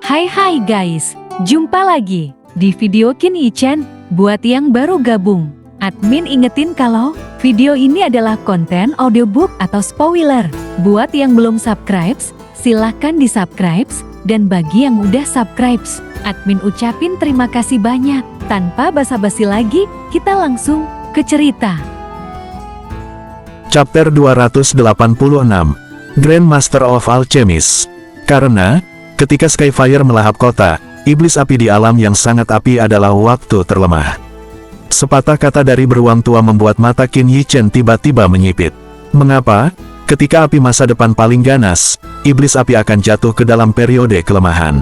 Hai guys, jumpa lagi di video Qin Yichen. Buat yang baru gabung, admin ingetin kalau video ini adalah konten audiobook atau spoiler. Buat yang belum subscribe, silahkan di subscribe. Dan bagi yang udah subscribe, admin ucapin terima kasih banyak. Tanpa basa-basi lagi, kita langsung ke cerita. Chapter 286, Grandmaster of Alchemist. Karena, ketika Skyfire melahap kota, iblis api di alam yang sangat api adalah waktu terlemah. Sepatah kata dari beruang tua membuat mata Qin Yichen tiba-tiba menyipit. Mengapa? Ketika api masa depan paling ganas, iblis api akan jatuh ke dalam periode kelemahan.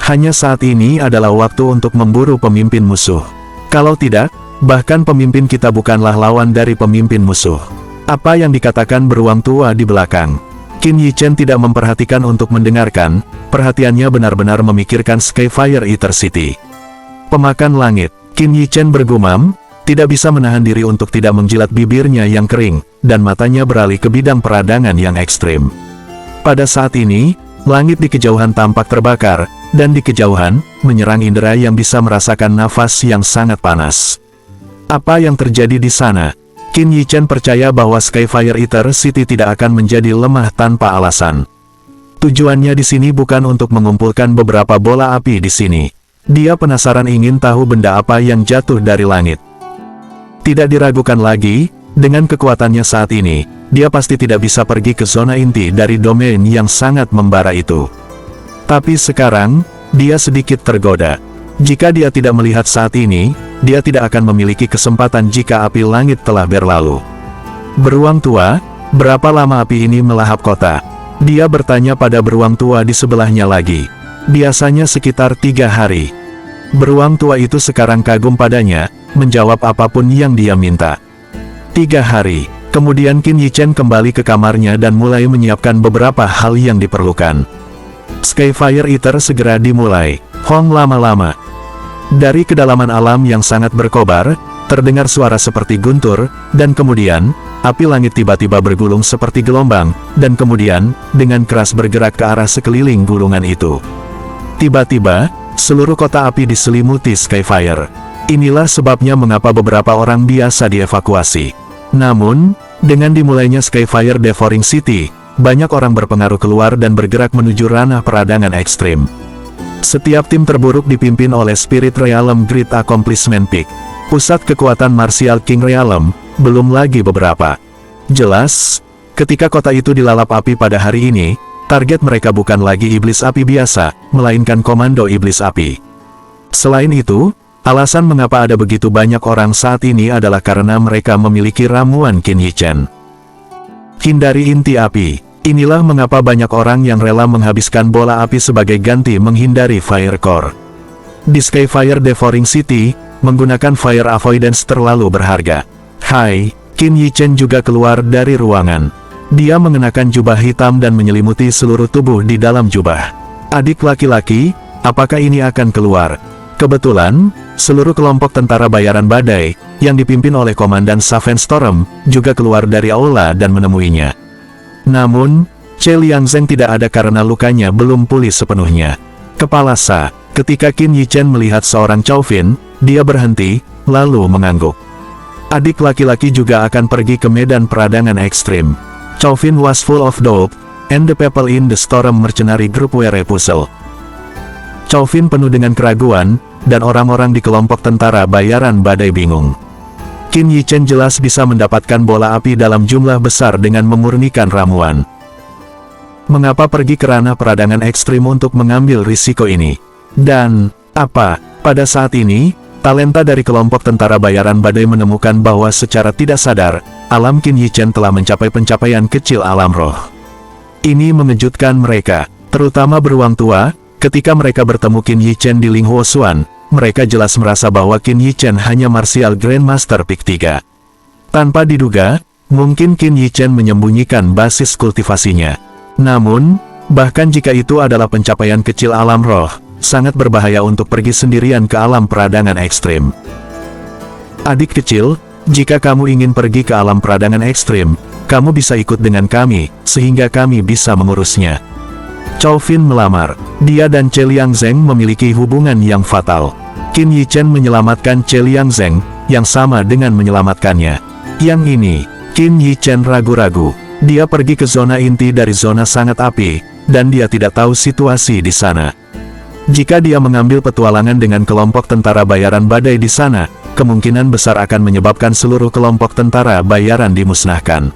Hanya saat ini adalah waktu untuk memburu pemimpin musuh. Kalau tidak, bahkan pemimpin kita bukanlah lawan dari pemimpin musuh. Apa yang dikatakan beruang tua di belakang? Qin Yichen tidak memperhatikan untuk mendengarkan, perhatiannya benar-benar memikirkan Skyfire Ether City. Pemakan langit, Qin Yichen bergumam, tidak bisa menahan diri untuk tidak menjilat bibirnya yang kering, dan matanya beralih ke bidang peradangan yang ekstrim. Pada saat ini, langit di kejauhan tampak terbakar, dan di kejauhan, menyerang indera yang bisa merasakan nafas yang sangat panas. Apa yang terjadi di sana? Qin Yichen percaya bahwa Skyfire Ether City tidak akan menjadi lemah tanpa alasan. Tujuannya di sini bukan untuk mengumpulkan beberapa bola api di sini. Dia penasaran ingin tahu benda apa yang jatuh dari langit. Tidak diragukan lagi, dengan kekuatannya saat ini, dia pasti tidak bisa pergi ke zona inti dari domain yang sangat membara itu. Tapi sekarang, dia sedikit tergoda. Jika dia tidak melihat saat ini, dia tidak akan memiliki kesempatan jika api langit telah berlalu. Beruang tua, berapa lama api ini melahap kota? Dia bertanya pada beruang tua di sebelahnya lagi. Biasanya sekitar 3 hari. Beruang tua itu sekarang kagum padanya, menjawab apapun yang dia minta. 3 hari. Kemudian Qin Yichen kembali ke kamarnya dan mulai menyiapkan beberapa hal yang diperlukan. Skyfire Ether segera dimulai. Hong lama-lama. Dari kedalaman alam yang sangat berkobar, terdengar suara seperti guntur, dan kemudian, api langit tiba-tiba bergulung seperti gelombang, dan kemudian, dengan keras bergerak ke arah sekeliling gulungan itu. Tiba-tiba, seluruh kota api diselimuti Skyfire. Inilah sebabnya mengapa beberapa orang biasa dievakuasi. Namun, dengan dimulainya Skyfire Devouring City, banyak orang berpengaruh keluar dan bergerak menuju ranah peradangan ekstrim. Setiap tim terburuk dipimpin oleh Spirit Realm Great Accomplishment Peak. Pusat kekuatan martial King Realm, belum lagi beberapa. Jelas, ketika kota itu dilalap api pada hari ini, target mereka bukan lagi iblis api biasa, melainkan komando iblis api. Selain itu, alasan mengapa ada begitu banyak orang saat ini adalah karena mereka memiliki ramuan Qin Yichen. Hindari inti api. Inilah mengapa banyak orang yang rela menghabiskan bola api sebagai ganti menghindari Fire Core. Di Skyfire Devouring City, menggunakan Fire Avoidance terlalu berharga. Hai, Qin Yichen juga keluar dari ruangan. Dia mengenakan jubah hitam dan menyelimuti seluruh tubuh di dalam jubah. Adik laki-laki, apakah ini akan keluar? Kebetulan, seluruh kelompok tentara bayaran badai, yang dipimpin oleh Komandan Saven Storm, juga keluar dari aula dan menemuinya. Namun, Che Liangzheng tidak ada karena lukanya belum pulih sepenuhnya. Kepala Sa, ketika Qin Yichen melihat seorang Chauvin, dia berhenti, lalu mengangguk. Adik laki-laki juga akan pergi ke medan peradangan ekstrim. Chauvin was full of doubt, and the people in the storm mercenary group were repulsed. Chauvin penuh dengan keraguan, dan orang-orang di kelompok tentara bayaran badai bingung. Qin Yichen jelas bisa mendapatkan bola api dalam jumlah besar dengan memurnikan ramuan. Mengapa pergi ke ranah peradangan ekstrim untuk mengambil risiko ini? Dan, apa? Pada saat ini, talenta dari kelompok tentara bayaran badai menemukan bahwa secara tidak sadar, alam Qin Yichen telah mencapai pencapaian kecil alam roh. Ini mengejutkan mereka, terutama beruang tua, ketika mereka bertemu Qin Yichen di Ling Huosuan. Mereka jelas merasa bahwa Qin Yichen hanya martial Grandmaster Peak 3. Tanpa diduga, mungkin Qin Yichen menyembunyikan basis kultivasinya. Namun, bahkan jika itu adalah pencapaian kecil alam roh, sangat berbahaya untuk pergi sendirian ke alam peradangan ekstrim. Adik kecil, jika kamu ingin pergi ke alam peradangan ekstrim, kamu bisa ikut dengan kami, sehingga kami bisa mengurusnya. Chow Fin melamar. Dia dan Che Liangzheng memiliki hubungan yang fatal. Qin Yichen menyelamatkan Che Liangzheng, yang sama dengan menyelamatkannya. Yang ini, Qin Yichen ragu-ragu. Dia pergi ke zona inti dari zona sangat api, dan dia tidak tahu situasi di sana. Jika dia mengambil petualangan dengan kelompok tentara bayaran badai di sana, kemungkinan besar akan menyebabkan seluruh kelompok tentara bayaran dimusnahkan.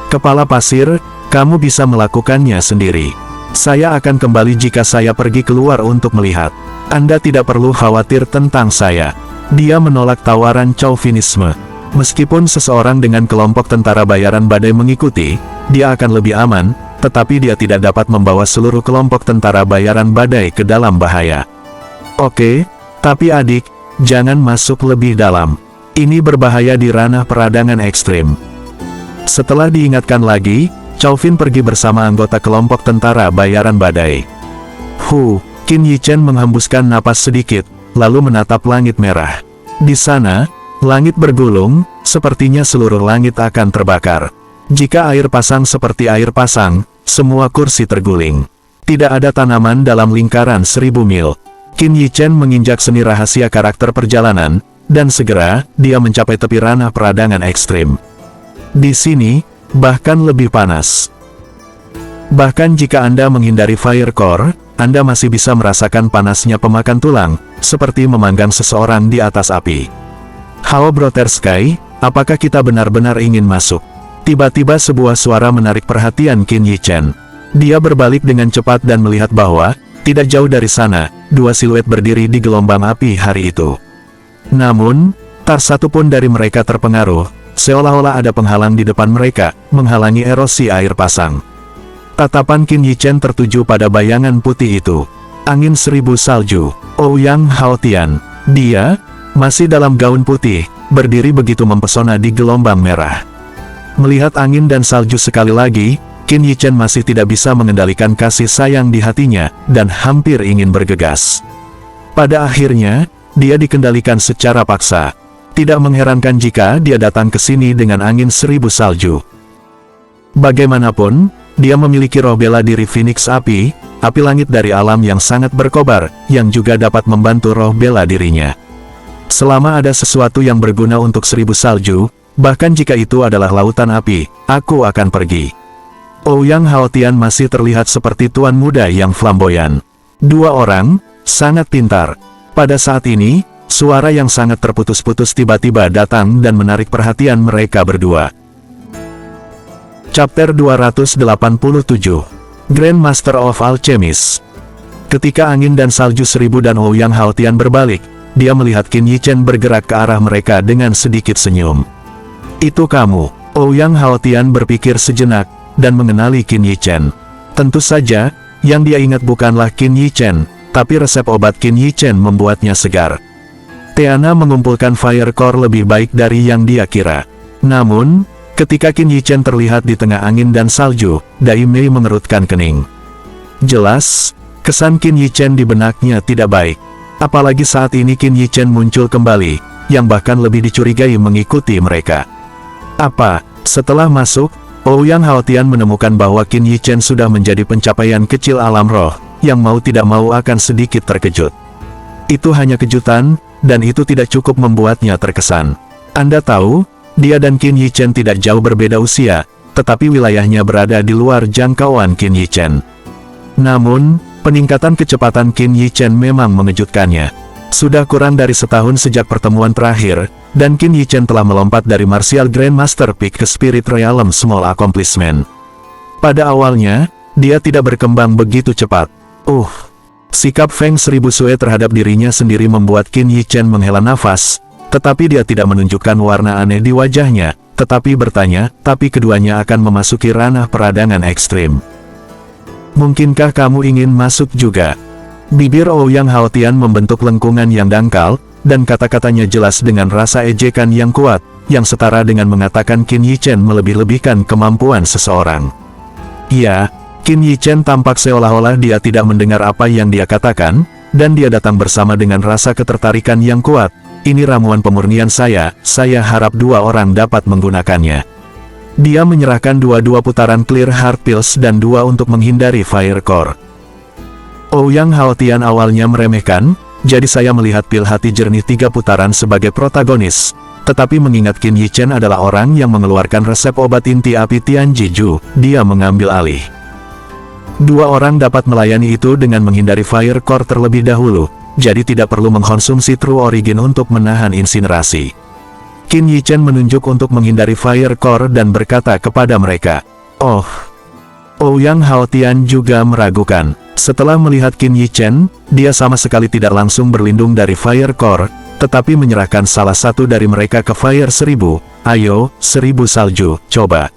Kepala pasir, kamu bisa melakukannya sendiri. Saya akan kembali jika saya pergi keluar untuk melihat. Anda tidak perlu khawatir tentang saya. Dia menolak tawaran chauvinisme. Meskipun seseorang dengan kelompok tentara bayaran badai mengikuti, dia akan lebih aman, tetapi dia tidak dapat membawa seluruh kelompok tentara bayaran badai ke dalam bahaya. Oke, tapi adik, jangan masuk lebih dalam. Ini berbahaya di ranah peradangan ekstrim. Setelah diingatkan lagi, Chow Fin pergi bersama anggota kelompok tentara bayaran badai. Qin Yichen menghembuskan napas sedikit, lalu menatap langit merah. Di sana, langit bergulung, sepertinya seluruh langit akan terbakar. Jika air pasang seperti air pasang, semua kursi terguling. Tidak ada tanaman dalam lingkaran 1000 mil. Qin Yichen menginjak seni rahasia karakter perjalanan, dan segera, dia mencapai tepi ranah peradangan ekstrim. Di sini, bahkan lebih panas. Bahkan jika Anda menghindari fire core, Anda masih bisa merasakan panasnya pemakan tulang, seperti memanggang seseorang di atas api. Hao Brother Sky, apakah kita benar-benar ingin masuk? Tiba-tiba sebuah suara menarik perhatian Qin Yichen. Dia berbalik dengan cepat dan melihat bahwa, tidak jauh dari sana, dua siluet berdiri di gelombang api hari itu. Namun, tak satu pun dari mereka terpengaruh, seolah-olah ada penghalang di depan mereka, menghalangi erosi air pasang. Tatapan Qin Yichen tertuju pada bayangan putih itu. Angin 1000 salju, Ouyang Haotian. Dia, masih dalam gaun putih, berdiri begitu mempesona di gelombang merah. Melihat angin dan salju sekali lagi, Qin Yichen masih tidak bisa mengendalikan kasih sayang di hatinya, dan hampir ingin bergegas. Pada akhirnya, dia dikendalikan secara paksa. Tidak mengherankan jika dia datang ke sini dengan angin 1000 salju. Bagaimanapun, dia memiliki roh bela diri Phoenix api langit dari alam yang sangat berkobar, yang juga dapat membantu roh bela dirinya. Selama ada sesuatu yang berguna untuk 1000 salju, bahkan jika itu adalah lautan api, aku akan pergi. Ouyang Haotian masih terlihat seperti tuan muda yang flamboyan. Dua orang, sangat pintar. Pada saat ini, suara yang sangat terputus-putus tiba-tiba datang dan menarik perhatian mereka berdua. Chapter 287, Grandmaster of Alchemist. Ketika angin dan salju 1000 dan Ouyang Haotian berbalik, dia melihat Qin Yichen bergerak ke arah mereka dengan sedikit senyum. Itu kamu, Ouyang Haotian berpikir sejenak, dan mengenali Qin Yichen. Tentu saja, yang dia ingat bukanlah Qin Yichen, tapi resep obat Qin Yichen membuatnya segar. Tiana mengumpulkan fire core lebih baik dari yang dia kira. Namun, ketika Qin Yichen terlihat di tengah angin dan salju, Dai Mei mengerutkan kening. Jelas, kesan Qin Yichen di benaknya tidak baik. Apalagi saat ini Qin Yichen muncul kembali, yang bahkan lebih dicurigai mengikuti mereka. Setelah masuk, Ouyang Haotian menemukan bahwa Qin Yichen sudah menjadi pencapaian kecil alam roh, yang mau tidak mau akan sedikit terkejut. Itu hanya kejutan, dan itu tidak cukup membuatnya terkesan. Anda tahu, dia dan Qin Yichen tidak jauh berbeda usia, tetapi wilayahnya berada di luar jangkauan Qin Yichen. Namun, peningkatan kecepatan Qin Yichen memang mengejutkannya. Sudah kurang dari setahun sejak pertemuan terakhir, dan Qin Yichen telah melompat dari Martial Grandmaster Peak ke Spirit Realm Small Accomplishment. Pada awalnya, dia tidak berkembang begitu cepat. Sikap Feng Shui terhadap dirinya sendiri membuat Qin Yichen menghela nafas, tetapi dia tidak menunjukkan warna aneh di wajahnya, tetapi bertanya, tapi keduanya akan memasuki ranah peradangan ekstrim. Mungkinkah kamu ingin masuk juga? Bibir Ouyang Haotian membentuk lengkungan yang dangkal, dan kata-katanya jelas dengan rasa ejekan yang kuat, yang setara dengan mengatakan Qin Yichen melebih-lebihkan kemampuan seseorang. Ya, Qin Yichen tampak seolah-olah dia tidak mendengar apa yang dia katakan, dan dia datang bersama dengan rasa ketertarikan yang kuat. Ini ramuan pemurnian saya harap dua orang dapat menggunakannya. Dia menyerahkan dua putaran Clear Heart Pills dan dua untuk menghindari Fire Core. Ouyang Haotian awalnya meremehkan, jadi saya melihat pil hati jernih 3 putaran sebagai protagonis. Tetapi mengingat Qin Yichen adalah orang yang mengeluarkan resep obat inti api Tianjiju, dia mengambil alih. 2 orang dapat melayani itu dengan menghindari fire core terlebih dahulu, jadi tidak perlu mengkonsumsi True Origin untuk menahan insinerasi. Qin Yichen menunjuk untuk menghindari fire core dan berkata kepada mereka, "Oh." Ouyang Haotian juga meragukan. Setelah melihat Qin Yichen, dia sama sekali tidak langsung berlindung dari fire core, tetapi menyerahkan salah satu dari mereka ke Fire 1000. "Ayo, 1000 salju, coba."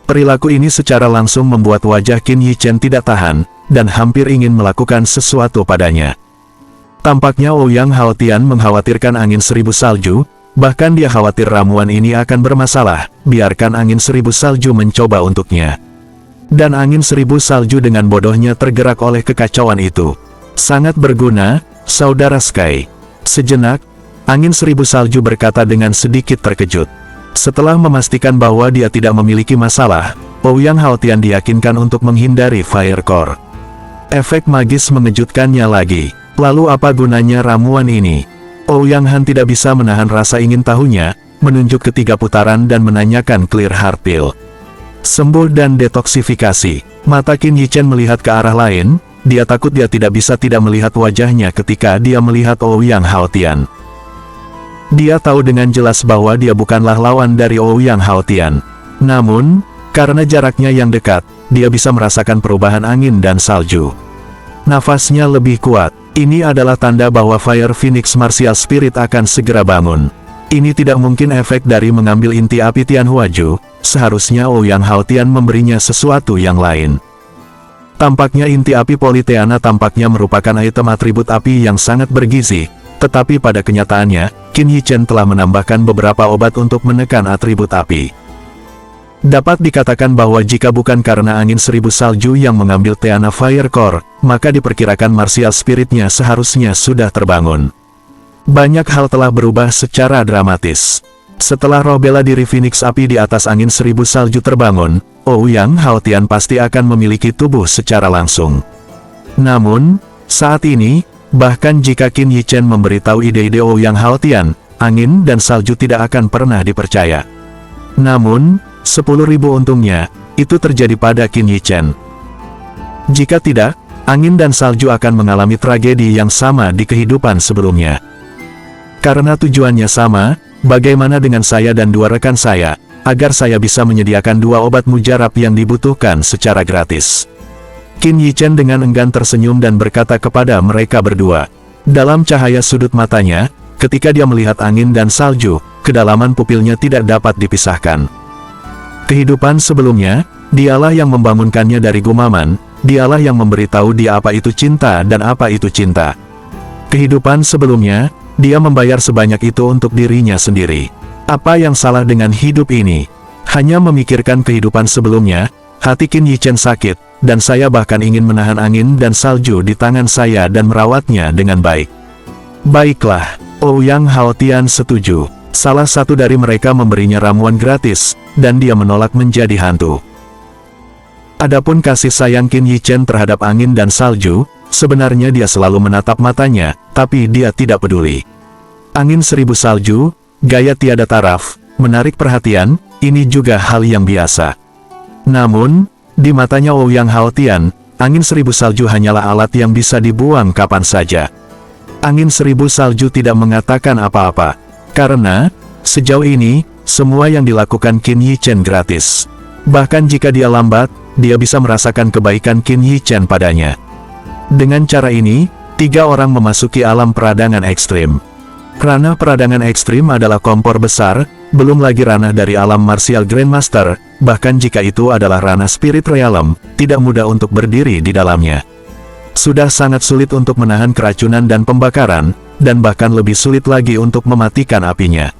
Perilaku ini secara langsung membuat wajah Qin Yichen tidak tahan, dan hampir ingin melakukan sesuatu padanya. Tampaknya Ouyang Haotian mengkhawatirkan angin 1000 salju, bahkan dia khawatir ramuan ini akan bermasalah, biarkan angin 1000 salju mencoba untuknya. Dan angin 1000 salju dengan bodohnya tergerak oleh kekacauan itu. Sangat berguna, saudara Sky. Sejenak, angin 1000 salju berkata dengan sedikit terkejut. Setelah memastikan bahwa dia tidak memiliki masalah, Ouyang Haotian diyakinkan untuk menghindari fire core. Efek magis mengejutkannya lagi. Lalu apa gunanya ramuan ini? Ouyang Han tidak bisa menahan rasa ingin tahunya, menunjuk ke 3 putaran dan menanyakan clear heart pill. Sembuh dan detoksifikasi. Mata Qin Yichen melihat ke arah lain, dia takut dia tidak bisa tidak melihat wajahnya ketika dia melihat Ouyang Haotian. Dia tahu dengan jelas bahwa dia bukanlah lawan dari Ouyang Haotian. Namun, karena jaraknya yang dekat, dia bisa merasakan perubahan angin dan salju. Nafasnya lebih kuat. Ini adalah tanda bahwa Fire Phoenix Martial Spirit akan segera bangun. Ini tidak mungkin efek dari mengambil inti api Tianhuaju, seharusnya Ouyang Haotian memberinya sesuatu yang lain. Tampaknya inti api Politeana tampaknya merupakan item atribut api yang sangat bergizi, tetapi pada kenyataannya, Qin Yichen telah menambahkan beberapa obat untuk menekan atribut api. Dapat dikatakan bahwa jika bukan karena angin 1000 salju yang mengambil Teana Fire Core, maka diperkirakan martial spiritnya seharusnya sudah terbangun. Banyak hal telah berubah secara dramatis. Setelah roh bela diri Phoenix Api di atas angin 1000 salju terbangun, Ouyang Haotian pasti akan memiliki tubuh secara langsung. Namun, saat ini, bahkan jika Qin Yichen memberitahu ide-ide Ouyang Haotian, angin dan salju tidak akan pernah dipercaya. Namun, 10.000 untungnya, itu terjadi pada Qin Yichen. Jika tidak, angin dan salju akan mengalami tragedi yang sama di kehidupan sebelumnya. Karena tujuannya sama, bagaimana dengan saya dan 2 rekan saya, agar saya bisa menyediakan 2 obat mujarab yang dibutuhkan secara gratis. Qin Yichen dengan enggan tersenyum dan berkata kepada mereka berdua. Dalam cahaya sudut matanya, ketika dia melihat angin dan salju, kedalaman pupilnya tidak dapat dipisahkan. Kehidupan sebelumnya, dialah yang membangunkannya dari gumaman, dialah yang memberitahu dia apa itu cinta dan apa itu cinta. Kehidupan sebelumnya, dia membayar sebanyak itu untuk dirinya sendiri. Apa yang salah dengan hidup ini? Hanya memikirkan kehidupan sebelumnya, hati Qin Yichen sakit, dan saya bahkan ingin menahan angin dan salju di tangan saya dan merawatnya dengan baik. Baiklah, Ouyang Haotian setuju. Salah satu dari mereka memberinya ramuan gratis, dan dia menolak menjadi hantu. Adapun kasih sayang Qin Yichen terhadap angin dan salju, sebenarnya dia selalu menatap matanya, tapi dia tidak peduli. Angin 1000 salju, gaya tiada taraf, menarik perhatian, ini juga hal yang biasa. Namun, di matanya Ouyang Haotian, angin 1000 salju hanyalah alat yang bisa dibuang kapan saja. Angin 1000 salju tidak mengatakan apa-apa, karena, sejauh ini, semua yang dilakukan Qin Yichen gratis. Bahkan jika dia lambat, dia bisa merasakan kebaikan Qin Yichen padanya. Dengan cara ini, 3 orang memasuki alam peradangan ekstrim. Ranah peradangan ekstrim adalah kompor besar, belum lagi ranah dari alam martial Grandmaster, bahkan jika itu adalah ranah spirit realm, tidak mudah untuk berdiri di dalamnya. Sudah sangat sulit untuk menahan keracunan dan pembakaran, dan bahkan lebih sulit lagi untuk mematikan apinya.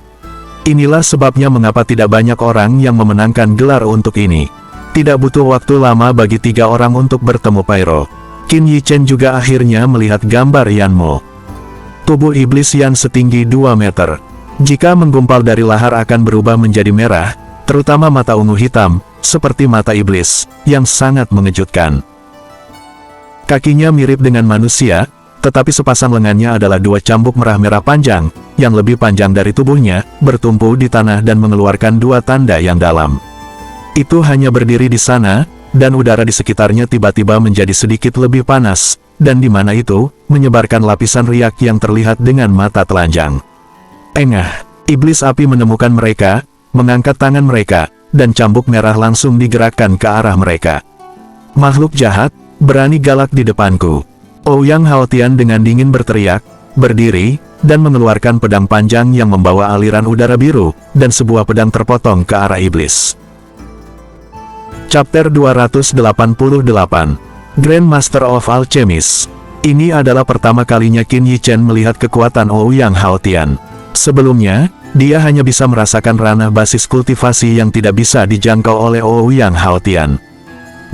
Inilah sebabnya mengapa tidak banyak orang yang memenangkan gelar untuk ini. Tidak butuh waktu lama bagi 3 orang untuk bertemu Pyro. Qin Yichen juga akhirnya melihat gambar Yanmo. Tubuh iblis Yan setinggi 2 meter. Jika menggumpal dari lahar akan berubah menjadi merah, terutama mata ungu hitam, seperti mata iblis, yang sangat mengejutkan. Kakinya mirip dengan manusia, tetapi sepasang lengannya adalah dua cambuk merah-merah panjang, yang lebih panjang dari tubuhnya, bertumpu di tanah dan mengeluarkan dua tanda yang dalam. Itu hanya berdiri di sana, dan udara di sekitarnya tiba-tiba menjadi sedikit lebih panas, dan di mana itu, menyebarkan lapisan riak yang terlihat dengan mata telanjang. Engah, iblis api menemukan mereka, mengangkat tangan mereka, dan cambuk merah langsung digerakkan ke arah mereka. Makhluk jahat, berani galak di depanku. Ouyang Haotian dengan dingin berteriak, berdiri, dan mengeluarkan pedang panjang yang membawa aliran udara biru, dan sebuah pedang terpotong ke arah iblis. Chapter 288, Grand Master of Alchemist. Ini adalah pertama kalinya Qin Yichen melihat kekuatan Ouyang Haotian. Sebelumnya, dia hanya bisa merasakan ranah basis kultivasi yang tidak bisa dijangkau oleh Ouyang Haotian.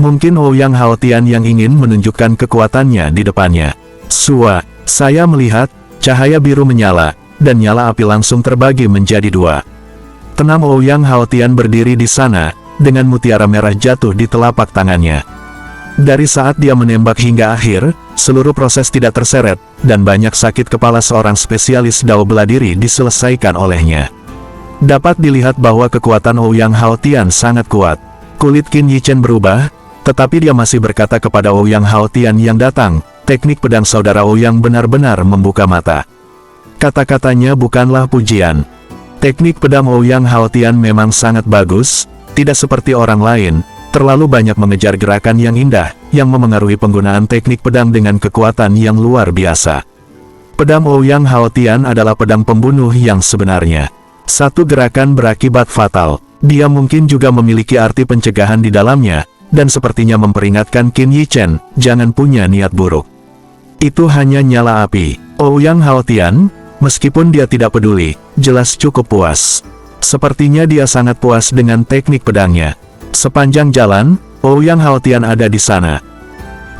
Mungkin Ouyang Haotian yang ingin menunjukkan kekuatannya di depannya. Saya melihat, cahaya biru menyala, dan nyala api langsung terbagi menjadi dua. Tenang, Ouyang Haotian berdiri di sana, dengan mutiara merah jatuh di telapak tangannya. Dari saat dia menembak hingga akhir, seluruh proses tidak terseret, dan banyak sakit kepala seorang spesialis dao bela diri diselesaikan olehnya. Dapat dilihat bahwa kekuatan Ouyang Haotian sangat kuat. Kulit Qin Yichen berubah, tetapi dia masih berkata kepada Ouyang Haotian yang datang, teknik pedang saudara Ouyang benar-benar membuka mata. Kata-katanya bukanlah pujian. Teknik pedang Ouyang Haotian memang sangat bagus, tidak seperti orang lain, terlalu banyak mengejar gerakan yang indah, yang memengaruhi penggunaan teknik pedang dengan kekuatan yang luar biasa. Pedang Ouyang Haotian adalah pedang pembunuh yang sebenarnya. Satu gerakan berakibat fatal. Dia mungkin juga memiliki arti pencegahan di dalamnya, dan sepertinya memperingatkan Qin Yichen, jangan punya niat buruk. Itu hanya nyala api. Ouyang Haotian, meskipun dia tidak peduli, jelas cukup puas. Sepertinya dia sangat puas dengan teknik pedangnya. Sepanjang jalan, Ouyang Haotian ada di sana.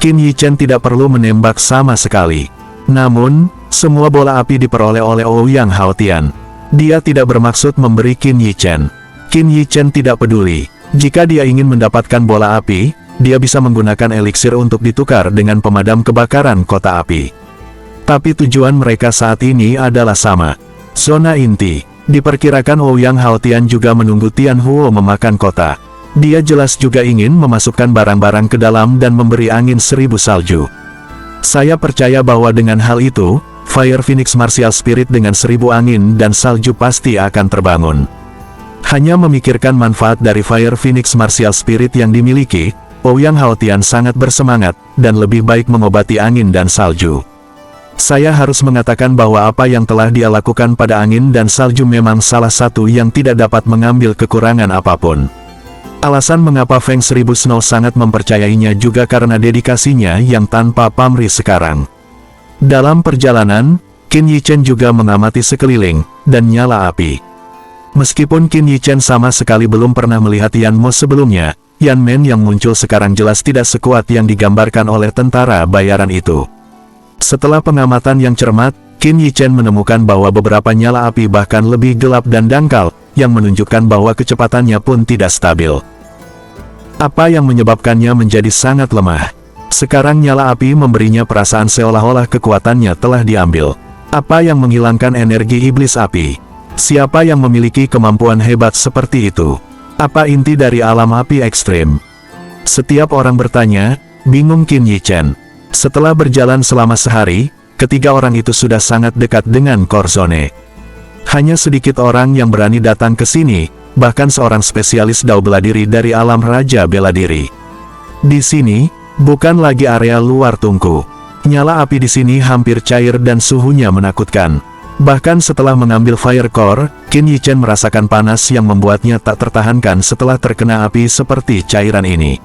Qin Yichen tidak perlu menembak sama sekali. Namun, semua bola api diperoleh oleh Ouyang Haotian. Dia tidak bermaksud memberi Qin Yichen. Qin Yichen tidak peduli. Jika dia ingin mendapatkan bola api, dia bisa menggunakan eliksir untuk ditukar dengan pemadam kebakaran kota api. Tapi tujuan mereka saat ini adalah sama. Zona inti. Diperkirakan Ouyang Haotian juga menunggu Tian Huo memakan kota. Dia jelas juga ingin memasukkan barang-barang ke dalam dan memberi angin 1000 salju. Saya percaya bahwa dengan hal itu, Fire Phoenix Martial Spirit dengan 1000 angin dan salju pasti akan terbangun. Hanya memikirkan manfaat dari Fire Phoenix Martial Spirit yang dimiliki, Ouyang Haotian sangat bersemangat, dan lebih baik mengobati angin dan salju. Saya harus mengatakan bahwa apa yang telah dia lakukan pada angin dan salju memang salah satu yang tidak dapat mengambil kekurangan apapun. Alasan mengapa Feng 1000 Snow sangat mempercayainya juga karena dedikasinya yang tanpa pamrih sekarang. Dalam perjalanan, Qin Yichen juga mengamati sekeliling, dan nyala api. Meskipun Qin Yichen sama sekali belum pernah melihat Yan Mo sebelumnya, Yan Men yang muncul sekarang jelas tidak sekuat yang digambarkan oleh tentara bayaran itu. Setelah pengamatan yang cermat, Qin Yichen menemukan bahwa beberapa nyala api bahkan lebih gelap dan dangkal, yang menunjukkan bahwa kecepatannya pun tidak stabil. Apa yang menyebabkannya menjadi sangat lemah? Sekarang nyala api memberinya perasaan seolah-olah kekuatannya telah diambil. Apa yang menghilangkan energi iblis api? Siapa yang memiliki kemampuan hebat seperti itu? Apa inti dari alam api ekstrim? Setiap orang bertanya, bingung Qin Yichen. Setelah berjalan selama sehari, ketiga orang itu sudah sangat dekat dengan Corzone. Hanya sedikit orang yang berani datang ke sini, bahkan seorang spesialis dao bela diri dari alam raja bela diri. Di sini, bukan lagi area luar tungku. Nyala api di sini hampir cair dan suhunya menakutkan. Bahkan setelah mengambil fire core, Qin Yichen merasakan panas yang membuatnya tak tertahankan setelah terkena api seperti cairan ini.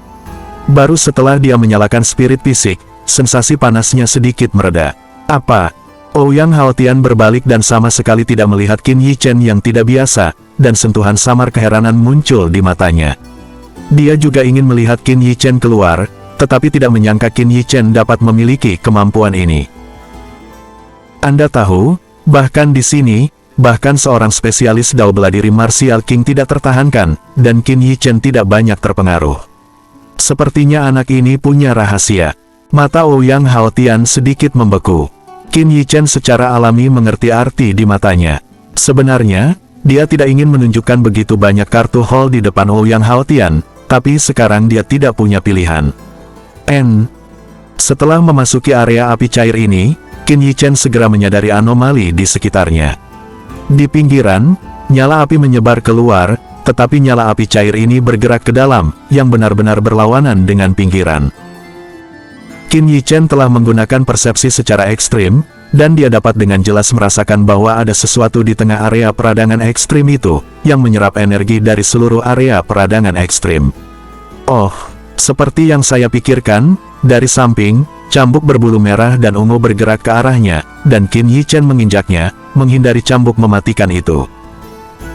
Baru setelah dia menyalakan spirit fisik, sensasi panasnya sedikit mereda. Apa? Ouyang Haotian berbalik dan sama sekali tidak melihat Qin Yichen yang tidak biasa, dan sentuhan samar keheranan muncul di matanya. Dia juga ingin melihat Qin Yichen keluar, tetapi tidak menyangka Qin Yichen dapat memiliki kemampuan ini. Anda tahu? Bahkan di sini, bahkan seorang spesialis dao bela diri Martial King tidak tertahankan, dan Qin Yichen tidak banyak terpengaruh. Sepertinya anak ini punya rahasia. Mata Ouyang Haotian sedikit membeku. Qin Yichen secara alami mengerti arti di matanya. Sebenarnya, dia tidak ingin menunjukkan begitu banyak kartu hall di depan Ouyang Haotian, tapi sekarang dia tidak punya pilihan. Setelah memasuki area api cair ini, Qin Yichen segera menyadari anomali di sekitarnya. Di pinggiran, nyala api menyebar keluar, tetapi nyala api cair ini bergerak ke dalam, yang benar-benar berlawanan dengan pinggiran. Qin Yichen telah menggunakan persepsi secara ekstrim, dan dia dapat dengan jelas merasakan bahwa ada sesuatu di tengah area peradangan ekstrim itu, yang menyerap energi dari seluruh area peradangan ekstrim. Oh, seperti yang saya pikirkan, dari samping, cambuk berbulu merah dan ungu bergerak ke arahnya, dan Qin Yichen menginjaknya, menghindari cambuk mematikan itu.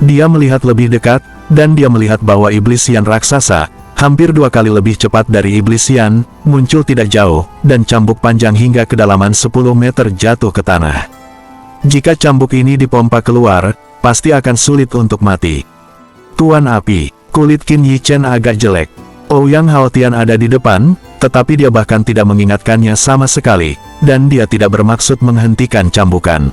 Dia melihat lebih dekat, dan dia melihat bahwa iblis Yan raksasa, hampir 2 kali lebih cepat dari iblis Yan, muncul tidak jauh, dan cambuk panjang hingga kedalaman 10 meter jatuh ke tanah. Jika cambuk ini dipompa keluar, pasti akan sulit untuk mati. Tuan Api, kulit Qin Yichen agak jelek. Ouyang Haotian ada di depan, tetapi dia bahkan tidak mengingatkannya sama sekali, dan dia tidak bermaksud menghentikan cambukan.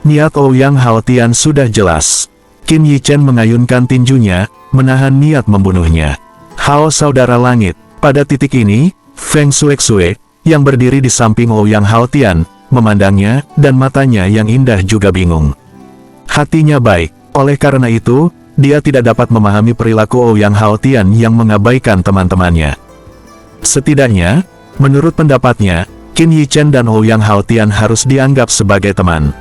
Niat Ouyang Haotian sudah jelas. Qin Yichen mengayunkan tinjunya, menahan niat membunuhnya. Hao Saudara Langit, pada titik ini, Feng Xuexue, yang berdiri di samping Ouyang Haotian, memandangnya, dan matanya yang indah juga bingung. Hatinya baik, oleh karena itu, dia tidak dapat memahami perilaku Ouyang Haotian yang mengabaikan teman-temannya. Setidaknya, menurut pendapatnya, Qin Yichen dan Ouyang Haotian harus dianggap sebagai teman.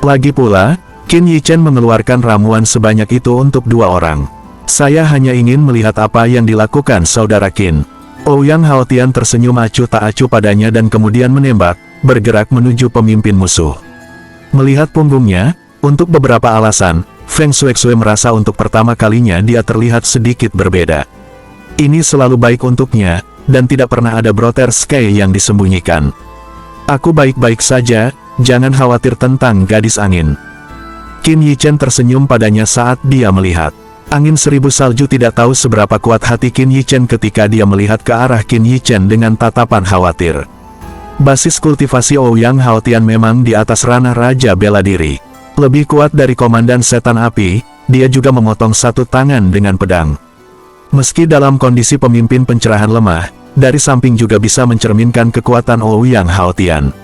Lagi pula, Qin Yichen mengeluarkan ramuan sebanyak itu untuk 2 orang. Saya hanya ingin melihat apa yang dilakukan Saudara Qin. Ouyang Haotian tersenyum acuh tak acuh padanya dan kemudian menembak, bergerak menuju pemimpin musuh. Melihat punggungnya, untuk beberapa alasan, Feng Xuexue merasa untuk pertama kalinya dia terlihat sedikit berbeda. Ini selalu baik untuknya, dan tidak pernah ada Brother Sky yang disembunyikan. Aku baik-baik saja, jangan khawatir tentang gadis angin. Qin Yichen tersenyum padanya saat dia melihat. Angin 1000 salju tidak tahu seberapa kuat hati Qin Yichen ketika dia melihat ke arah Qin Yichen dengan tatapan khawatir. Basis kultivasi Ouyang Haotian memang di atas ranah Raja Bela Diri. Lebih kuat dari Komandan Setan Api, dia juga memotong 1 tangan dengan pedang. Meski dalam kondisi pemimpin pencerahan lemah, dari samping juga bisa mencerminkan kekuatan Ouyang Haotian.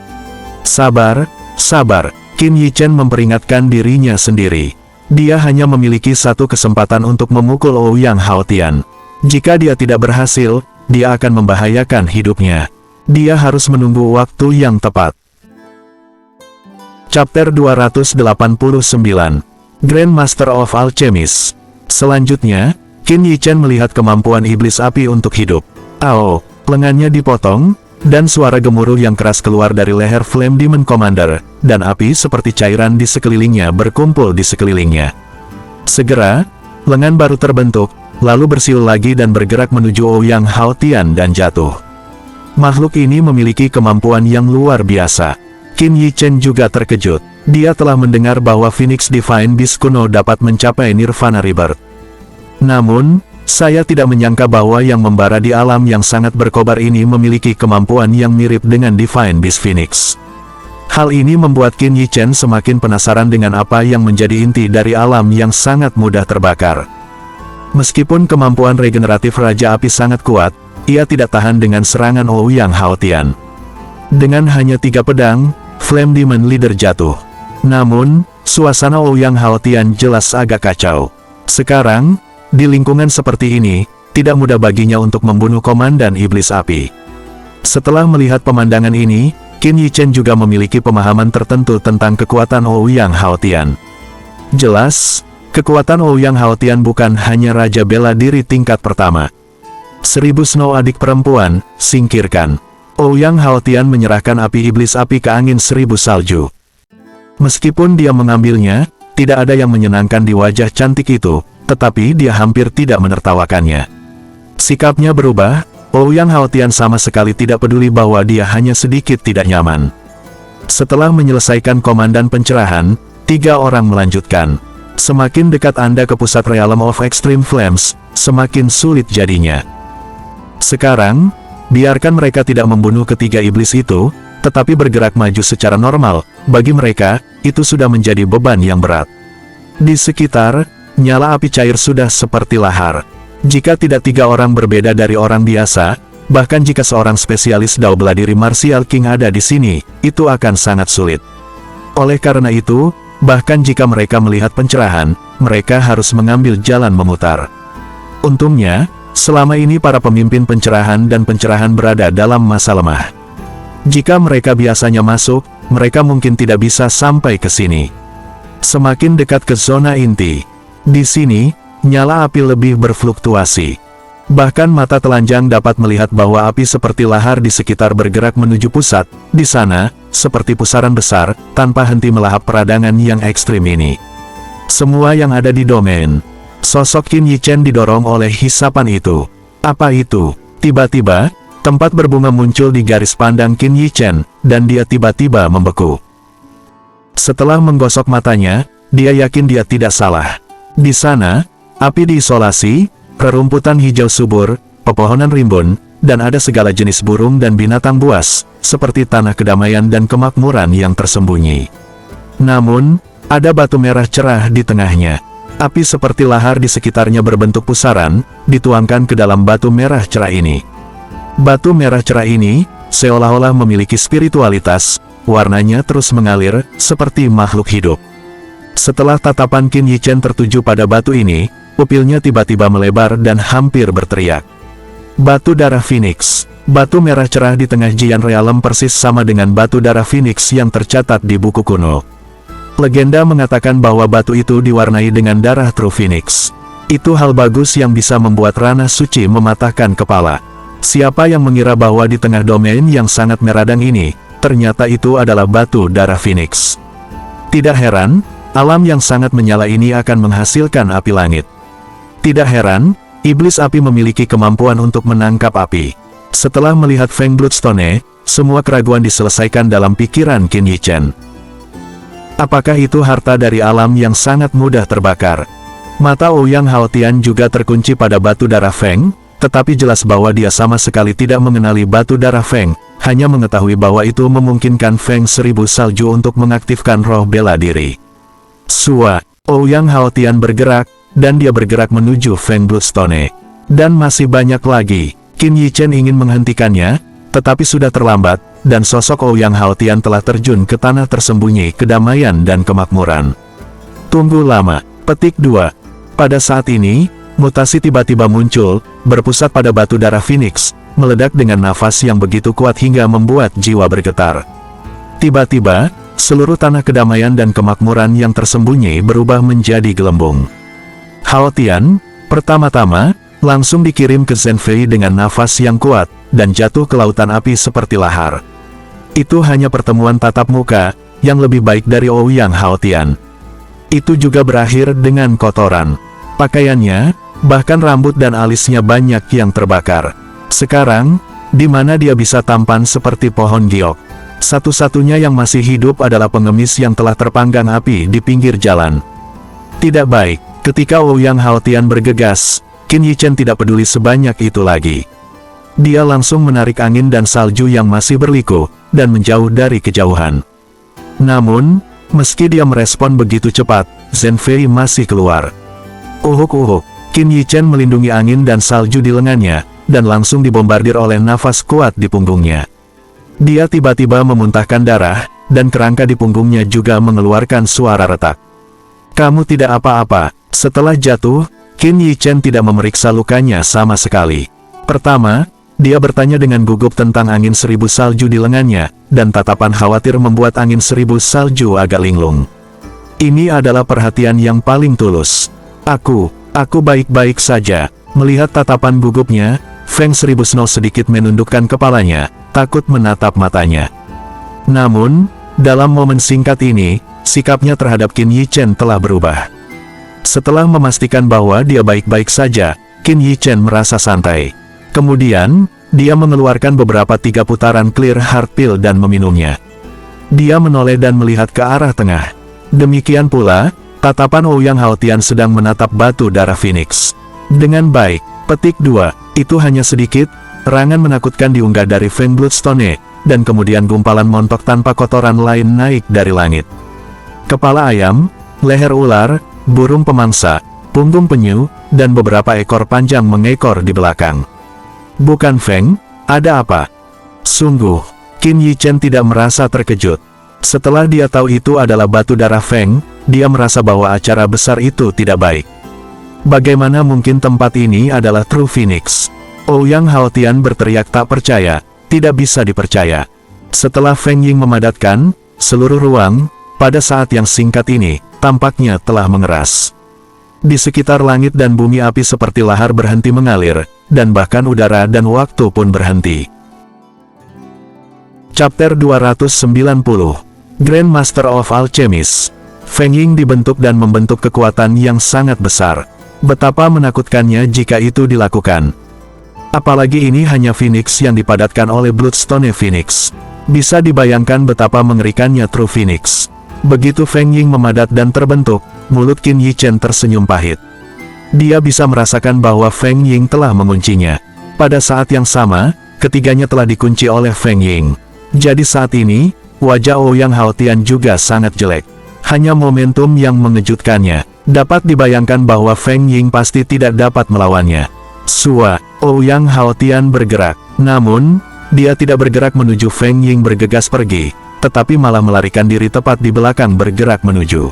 Sabar, sabar. Qin Yichen memperingatkan dirinya sendiri. Dia hanya memiliki 1 kesempatan untuk memukul Ouyang Haotian. Jika dia tidak berhasil, dia akan membahayakan hidupnya. Dia harus menunggu waktu yang tepat. Chapter 289, Grandmaster of Alchemist. Selanjutnya, Qin Yichen melihat kemampuan iblis api untuk hidup. Lengannya dipotong, dan suara gemuruh yang keras keluar dari leher Flame Demon Commander, dan api seperti cairan di sekelilingnya berkumpul di sekelilingnya. Segera, lengan baru terbentuk, lalu bersiul lagi dan bergerak menuju Ouyang Haotian dan jatuh. Makhluk ini memiliki kemampuan yang luar biasa. Qin Yichen juga terkejut. Dia telah mendengar bahwa Phoenix Divine Beast kuno dapat mencapai Nirvana Rebirth. Namun, saya tidak menyangka bahwa yang membara di alam yang sangat berkobar ini memiliki kemampuan yang mirip dengan Divine Beast Phoenix. Hal ini membuat Qin Yichen semakin penasaran dengan apa yang menjadi inti dari alam yang sangat mudah terbakar. Meskipun kemampuan regeneratif Raja Api sangat kuat, ia tidak tahan dengan serangan Ouyang Haotian. Dengan hanya 3 pedang, Flame Demon Leader jatuh. Namun, suasana Ouyang Haotian jelas agak kacau. Sekarang, di lingkungan seperti ini, tidak mudah baginya untuk membunuh Komandan Iblis Api. Setelah melihat pemandangan ini, Qin Yichen juga memiliki pemahaman tertentu tentang kekuatan Ouyang Haotian. Jelas, kekuatan Ouyang Haotian bukan hanya Raja Bela Diri tingkat pertama. 1000 Snow adik perempuan, singkirkan. Ouyang Haotian menyerahkan api iblis api ke angin 1000 salju. Meskipun dia mengambilnya, tidak ada yang menyenangkan di wajah cantik itu, tetapi dia hampir tidak menertawakannya. Sikapnya berubah, Ouyang Haotian sama sekali tidak peduli bahwa dia hanya sedikit tidak nyaman. Setelah menyelesaikan komandan pencerahan, 3 orang melanjutkan. Semakin dekat Anda ke pusat Realm of Extreme Flames, semakin sulit jadinya. Sekarang, Biarkan mereka tidak membunuh ketiga iblis itu, tetapi bergerak maju secara normal, bagi mereka, itu sudah menjadi beban yang berat. Di sekitar, nyala api cair sudah seperti lahar. Jika tidak tiga orang berbeda dari orang biasa, bahkan jika seorang spesialis Dao bela diri Martial King ada di sini, itu akan sangat sulit. Oleh karena itu, bahkan jika mereka melihat pencerahan, mereka harus mengambil jalan memutar. Untungnya, selama ini para pemimpin pencerahan dan pencerahan berada dalam masa lemah. Jika mereka biasanya masuk, mereka mungkin tidak bisa sampai ke sini. Semakin dekat ke zona inti, di sini, nyala api lebih berfluktuasi. Bahkan mata telanjang dapat melihat bahwa api seperti lahar di sekitar bergerak menuju pusat, di sana, seperti pusaran besar, tanpa henti melahap peradangan yang ekstrim ini. Semua yang ada di domain. Sosok Qin Yichen didorong oleh hisapan itu. Apa itu? Tiba-tiba, tempat berbunga muncul di garis pandang Qin Yichen, dan dia tiba-tiba membeku. Setelah menggosok matanya, dia yakin dia tidak salah. Di sana, api diisolasi, rerumputan hijau subur, pepohonan rimbun, dan ada segala jenis burung dan binatang buas, seperti tanah kedamaian dan kemakmuran yang tersembunyi. Namun, ada batu merah cerah di tengahnya. Api seperti lahar di sekitarnya berbentuk pusaran, dituangkan ke dalam batu merah cerah ini. Batu merah cerah ini, seolah-olah memiliki spiritualitas, warnanya terus mengalir, seperti makhluk hidup. Setelah tatapan Qin Yichen tertuju pada batu ini, pupilnya tiba-tiba melebar dan hampir berteriak. Batu darah Phoenix. Batu merah cerah di tengah Jian Realm persis sama dengan batu darah Phoenix yang tercatat di buku kuno. Legenda mengatakan bahwa batu itu diwarnai dengan darah True Phoenix. Itu hal bagus yang bisa membuat ranah suci mematahkan kepala. Siapa yang mengira bahwa di tengah domain yang sangat meradang ini, ternyata itu adalah batu darah Phoenix. Tidak heran, alam yang sangat menyala ini akan menghasilkan api langit. Tidak heran, iblis api memiliki kemampuan untuk menangkap api. Setelah melihat Feng Bloodstone, semua keraguan diselesaikan dalam pikiran Qin Yichen. Apakah itu harta dari alam yang sangat mudah terbakar? Mata Ouyang Haotian juga terkunci pada batu darah Feng, tetapi jelas bahwa dia sama sekali tidak mengenali batu darah Feng, hanya mengetahui bahwa itu memungkinkan Feng Seribu Salju untuk mengaktifkan roh bela diri. Sua, Ouyang Haotian bergerak, dan dia bergerak menuju Feng Bloodstone. Dan masih banyak lagi. Qin Yichen ingin menghentikannya, tetapi sudah terlambat, dan sosok Ouyang Haotian telah terjun ke tanah tersembunyi kedamaian dan kemakmuran. Tunggu lama. Petik 2. Pada saat ini, mutasi tiba-tiba muncul, berpusat pada batu darah Phoenix, meledak dengan nafas yang begitu kuat hingga membuat jiwa bergetar. Tiba-tiba, seluruh tanah kedamaian dan kemakmuran yang tersembunyi berubah menjadi gelembung. Haotian, pertama-tama, langsung dikirim ke Zhenfei dengan nafas yang kuat, dan jatuh ke lautan api seperti lahar. Itu hanya pertemuan tatap muka, yang lebih baik dari Ouyang Haotian. Itu juga berakhir dengan kotoran. Pakaiannya, bahkan rambut dan alisnya banyak yang terbakar. Sekarang, di mana dia bisa tampan seperti pohon giok? Satu-satunya yang masih hidup adalah pengemis yang telah terpanggang api di pinggir jalan. Tidak baik, ketika Ouyang Haotian bergegas, Qin Yichen tidak peduli sebanyak itu lagi. Dia langsung menarik angin dan salju yang masih berliku, dan menjauh dari kejauhan. Namun, meski dia merespon begitu cepat, Zhenfei masih keluar. Uhuk-uhuk, Qin Yichen melindungi angin dan salju di lengannya, dan langsung dibombardir oleh nafas kuat di punggungnya. Dia tiba-tiba memuntahkan darah, dan kerangka di punggungnya juga mengeluarkan suara retak. Kamu tidak apa-apa. Setelah jatuh, Qin Yichen tidak memeriksa lukanya sama sekali. Pertama, dia bertanya dengan gugup tentang angin 1000 salju di lengannya, dan tatapan khawatir membuat angin 1000 salju agak linglung. Ini adalah perhatian yang paling tulus. Aku baik-baik saja. Melihat tatapan gugupnya, Feng 1000 Snow sedikit menundukkan kepalanya, takut menatap matanya. Namun, dalam momen singkat ini, sikapnya terhadap Qin Yichen telah berubah. Setelah memastikan bahwa dia baik-baik saja, Qin Yichen merasa santai. Kemudian, dia mengeluarkan beberapa 3 putaran clear heart pill dan meminumnya. Dia menoleh dan melihat ke arah tengah. Demikian pula, tatapan Ouyang Haotian sedang menatap batu darah Phoenix. Dengan baik, petik 2, itu hanya sedikit, Serangan menakutkan diunggah dari Feng Bloodstone, dan kemudian gumpalan montok tanpa kotoran lain naik dari langit. Kepala ayam, leher ular, burung pemangsa, punggung penyu, dan beberapa ekor panjang mengekor di belakang. Bukan Feng, ada apa? Sungguh, Qin Yichen tidak merasa terkejut. Setelah dia tahu itu adalah batu darah Feng, dia merasa bahwa acara besar itu tidak baik. Bagaimana mungkin tempat ini adalah True Phoenix? Ouyang Haotian berteriak tak percaya, tidak bisa dipercaya. Setelah Feng Ying memadatkan seluruh ruang, pada saat yang singkat ini, tampaknya telah mengeras. Di sekitar langit dan bumi api seperti lahar berhenti mengalir, dan bahkan udara dan waktu pun berhenti. Chapter 290. Grand Master of Alchemist. Feng Ying dibentuk dan membentuk kekuatan yang sangat besar. Betapa menakutkannya jika itu dilakukan. Apalagi ini hanya Phoenix yang dipadatkan oleh Bloodstone Phoenix. Bisa dibayangkan betapa mengerikannya True Phoenix. Begitu Feng Ying memadat dan terbentuk, mulut Qin Yichen tersenyum pahit. Dia bisa merasakan bahwa Feng Ying telah menguncinya. Pada saat yang sama, ketiganya telah dikunci oleh Feng Ying. Jadi saat ini, wajah Ouyang Haotian juga sangat jelek. Hanya momentum yang mengejutkannya. Dapat dibayangkan bahwa Feng Ying pasti tidak dapat melawannya. Ouyang Haotian bergerak. Namun, dia tidak bergerak menuju Feng Ying bergegas pergi, tetapi malah melarikan diri tepat di belakang bergerak menuju.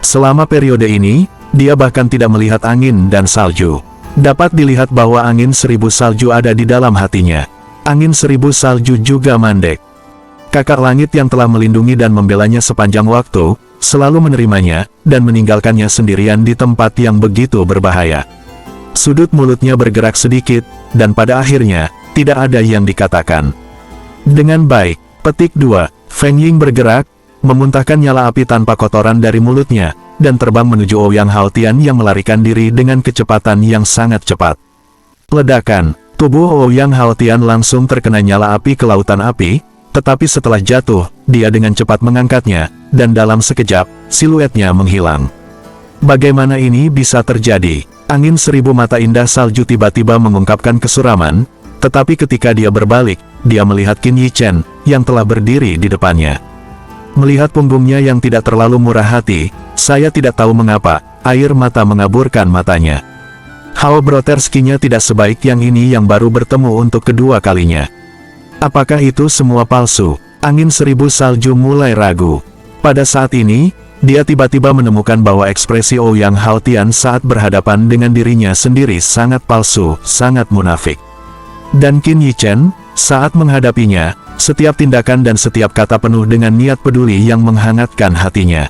Selama periode ini, dia bahkan tidak melihat angin dan salju. Dapat dilihat bahwa angin 1000 salju ada di dalam hatinya. Angin 1000 salju juga mandek. Kakak langit yang telah melindungi dan membelanya sepanjang waktu, selalu menerimanya, dan meninggalkannya sendirian di tempat yang begitu berbahaya. Sudut mulutnya bergerak sedikit, dan pada akhirnya, tidak ada yang dikatakan. Dengan baik, petik 2, Feng Ying bergerak, memuntahkan nyala api tanpa kotoran dari mulutnya, dan terbang menuju Ouyang Haotian yang melarikan diri dengan kecepatan yang sangat cepat. Ledakan, tubuh Ouyang Haotian langsung terkena nyala api ke lautan api, tetapi setelah jatuh, dia dengan cepat mengangkatnya, dan dalam sekejap, siluetnya menghilang. Bagaimana ini bisa terjadi? Angin 1000 mata indah salju tiba-tiba mengungkapkan kesuraman, tetapi ketika dia berbalik, dia melihat Qin Yichen, yang telah berdiri di depannya. Melihat punggungnya yang tidak terlalu murah hati, saya tidak tahu mengapa, air mata mengaburkan matanya. Hao Broterskinya tidak sebaik yang ini yang baru bertemu untuk kedua kalinya. Apakah itu semua palsu? Angin 1000 salju mulai ragu. Pada saat ini, dia tiba-tiba menemukan bahwa ekspresi Ouyang Haotian saat berhadapan dengan dirinya sendiri sangat palsu, sangat munafik. Dan Qin Yichen, saat menghadapinya, setiap tindakan dan setiap kata penuh dengan niat peduli yang menghangatkan hatinya.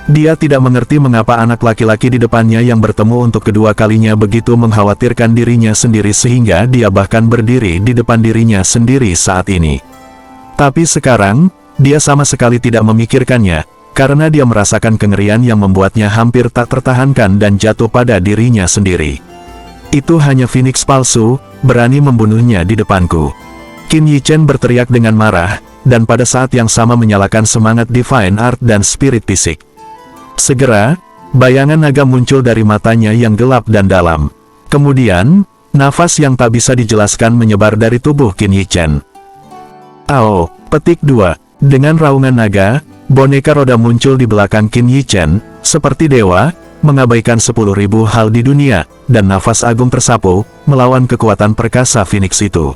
Dia tidak mengerti mengapa anak laki-laki di depannya yang bertemu untuk kedua kalinya begitu mengkhawatirkan dirinya sendiri sehingga dia bahkan berdiri di depan dirinya sendiri saat ini. Tapi sekarang, dia sama sekali tidak memikirkannya, karena dia merasakan kengerian yang membuatnya hampir tak tertahankan dan jatuh pada dirinya sendiri. Itu hanya Phoenix palsu, berani membunuhnya di depanku. Qin Yichen berteriak dengan marah, dan pada saat yang sama menyalakan semangat Divine Art dan Spirit Fisik. Segera, bayangan naga muncul dari matanya yang gelap dan dalam. Kemudian, nafas yang tak bisa dijelaskan menyebar dari tubuh Qin Yichen. Petik 2. Dengan raungan naga, boneka roda muncul di belakang Qin Yichen, seperti dewa, mengabaikan 10.000 hal di dunia, dan nafas agung tersapu, melawan kekuatan perkasa Phoenix itu.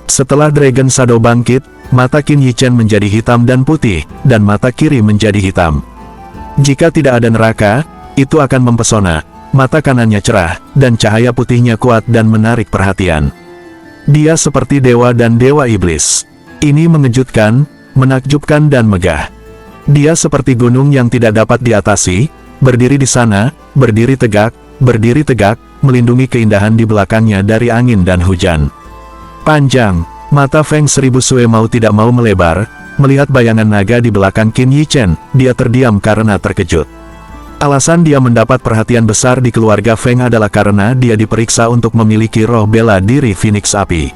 Setelah Dragon Shadow bangkit, mata Qin Yichen menjadi hitam dan putih, dan mata kiri menjadi hitam. Jika tidak ada neraka, itu akan mempesona, mata kanannya cerah, dan cahaya putihnya kuat dan menarik perhatian. Dia seperti dewa dan dewa iblis. Ini mengejutkan, menakjubkan dan megah. Dia seperti gunung yang tidak dapat diatasi, berdiri di sana, berdiri tegak, melindungi keindahan di belakangnya dari angin dan hujan. Panjang, mata Feng 1000 Sue mau tidak mau melebar, melihat bayangan naga di belakang Qin Yichen, dia terdiam karena terkejut. Alasan dia mendapat perhatian besar di keluarga Feng adalah karena dia diperiksa untuk memiliki roh bela diri Phoenix Api.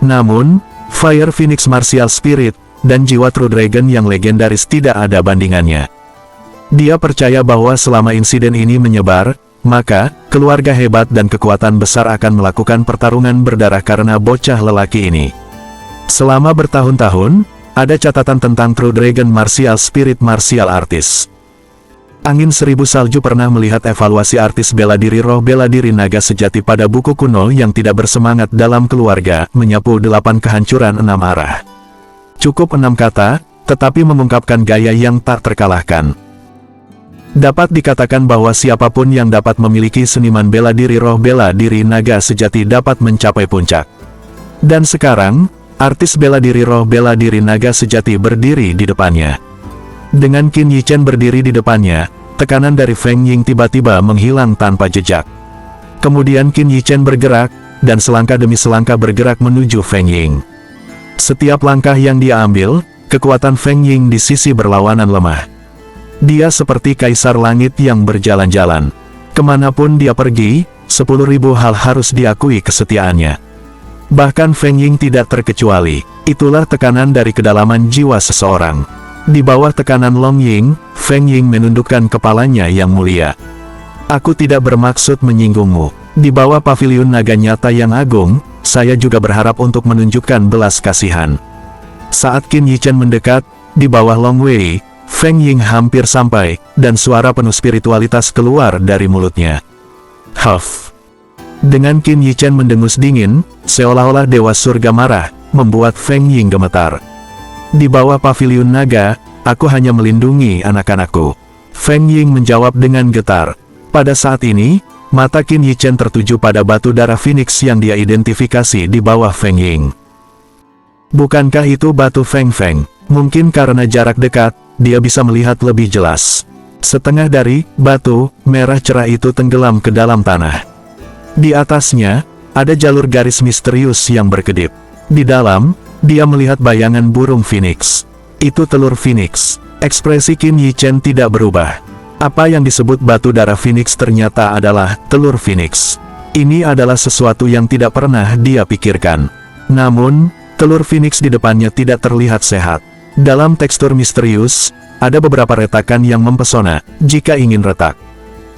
Namun, Fire Phoenix Martial Spirit, dan jiwa True Dragon yang legendaris tidak ada bandingannya. Dia percaya bahwa selama insiden ini menyebar, maka keluarga hebat dan kekuatan besar akan melakukan pertarungan berdarah karena bocah lelaki ini. Selama bertahun-tahun, ada catatan tentang True Dragon Martial Spirit Martial Artist. Angin Seribu Salju pernah melihat evaluasi artis bela diri roh bela diri naga sejati pada buku kuno yang tidak bersemangat dalam keluarga, menyapu 8 kehancuran 6 arah. Cukup 6 kata, tetapi mengungkapkan gaya yang tak terkalahkan. Dapat dikatakan bahwa siapapun yang dapat memiliki seniman bela diri roh bela diri naga sejati dapat mencapai puncak. Dan sekarang, artis bela diri roh bela diri naga sejati berdiri di depannya. Dengan Qin Yichen berdiri di depannya, tekanan dari Feng Ying tiba-tiba menghilang tanpa jejak. Kemudian Qin Yichen bergerak, dan selangkah demi selangkah bergerak menuju Feng Ying. Setiap langkah yang dia ambil, kekuatan Feng Ying di sisi berlawanan lemah. Dia seperti kaisar langit yang berjalan-jalan. Kemanapun dia pergi, 10.000 hal harus diakui kesetiaannya. Bahkan Feng Ying tidak terkecuali. Itulah tekanan dari kedalaman jiwa seseorang. Di bawah tekanan Long Ying, Feng Ying menundukkan kepalanya yang mulia. Aku tidak bermaksud menyinggungmu. Di bawah paviliun naga nyata yang agung, saya juga berharap untuk menunjukkan belas kasihan. Saat Qin Yichen mendekat, di bawah Long Wei, Feng Ying hampir sampai, dan suara penuh spiritualitas keluar dari mulutnya. Huff. Dengan Qin Yichen mendengus dingin, seolah-olah dewa surga marah, membuat Feng Ying gemetar. Di bawah paviliun naga, aku hanya melindungi anak-anakku. Feng Ying menjawab dengan getar. Pada saat ini, mata Qin Yichen tertuju pada batu darah Phoenix yang dia identifikasi di bawah Feng Ying. Bukankah itu batu Feng Feng? Mungkin karena jarak dekat, dia bisa melihat lebih jelas. Setengah dari batu merah cerah itu tenggelam ke dalam tanah. Di atasnya, ada jalur garis misterius yang berkedip. Di dalam, dia melihat bayangan burung Phoenix. Itu telur Phoenix. Ekspresi Qin Yichen tidak berubah. Apa yang disebut batu darah Phoenix ternyata adalah telur Phoenix. Ini adalah sesuatu yang tidak pernah dia pikirkan. Namun, telur Phoenix di depannya tidak terlihat sehat. Dalam tekstur misterius, ada beberapa retakan yang mempesona, jika ingin retak.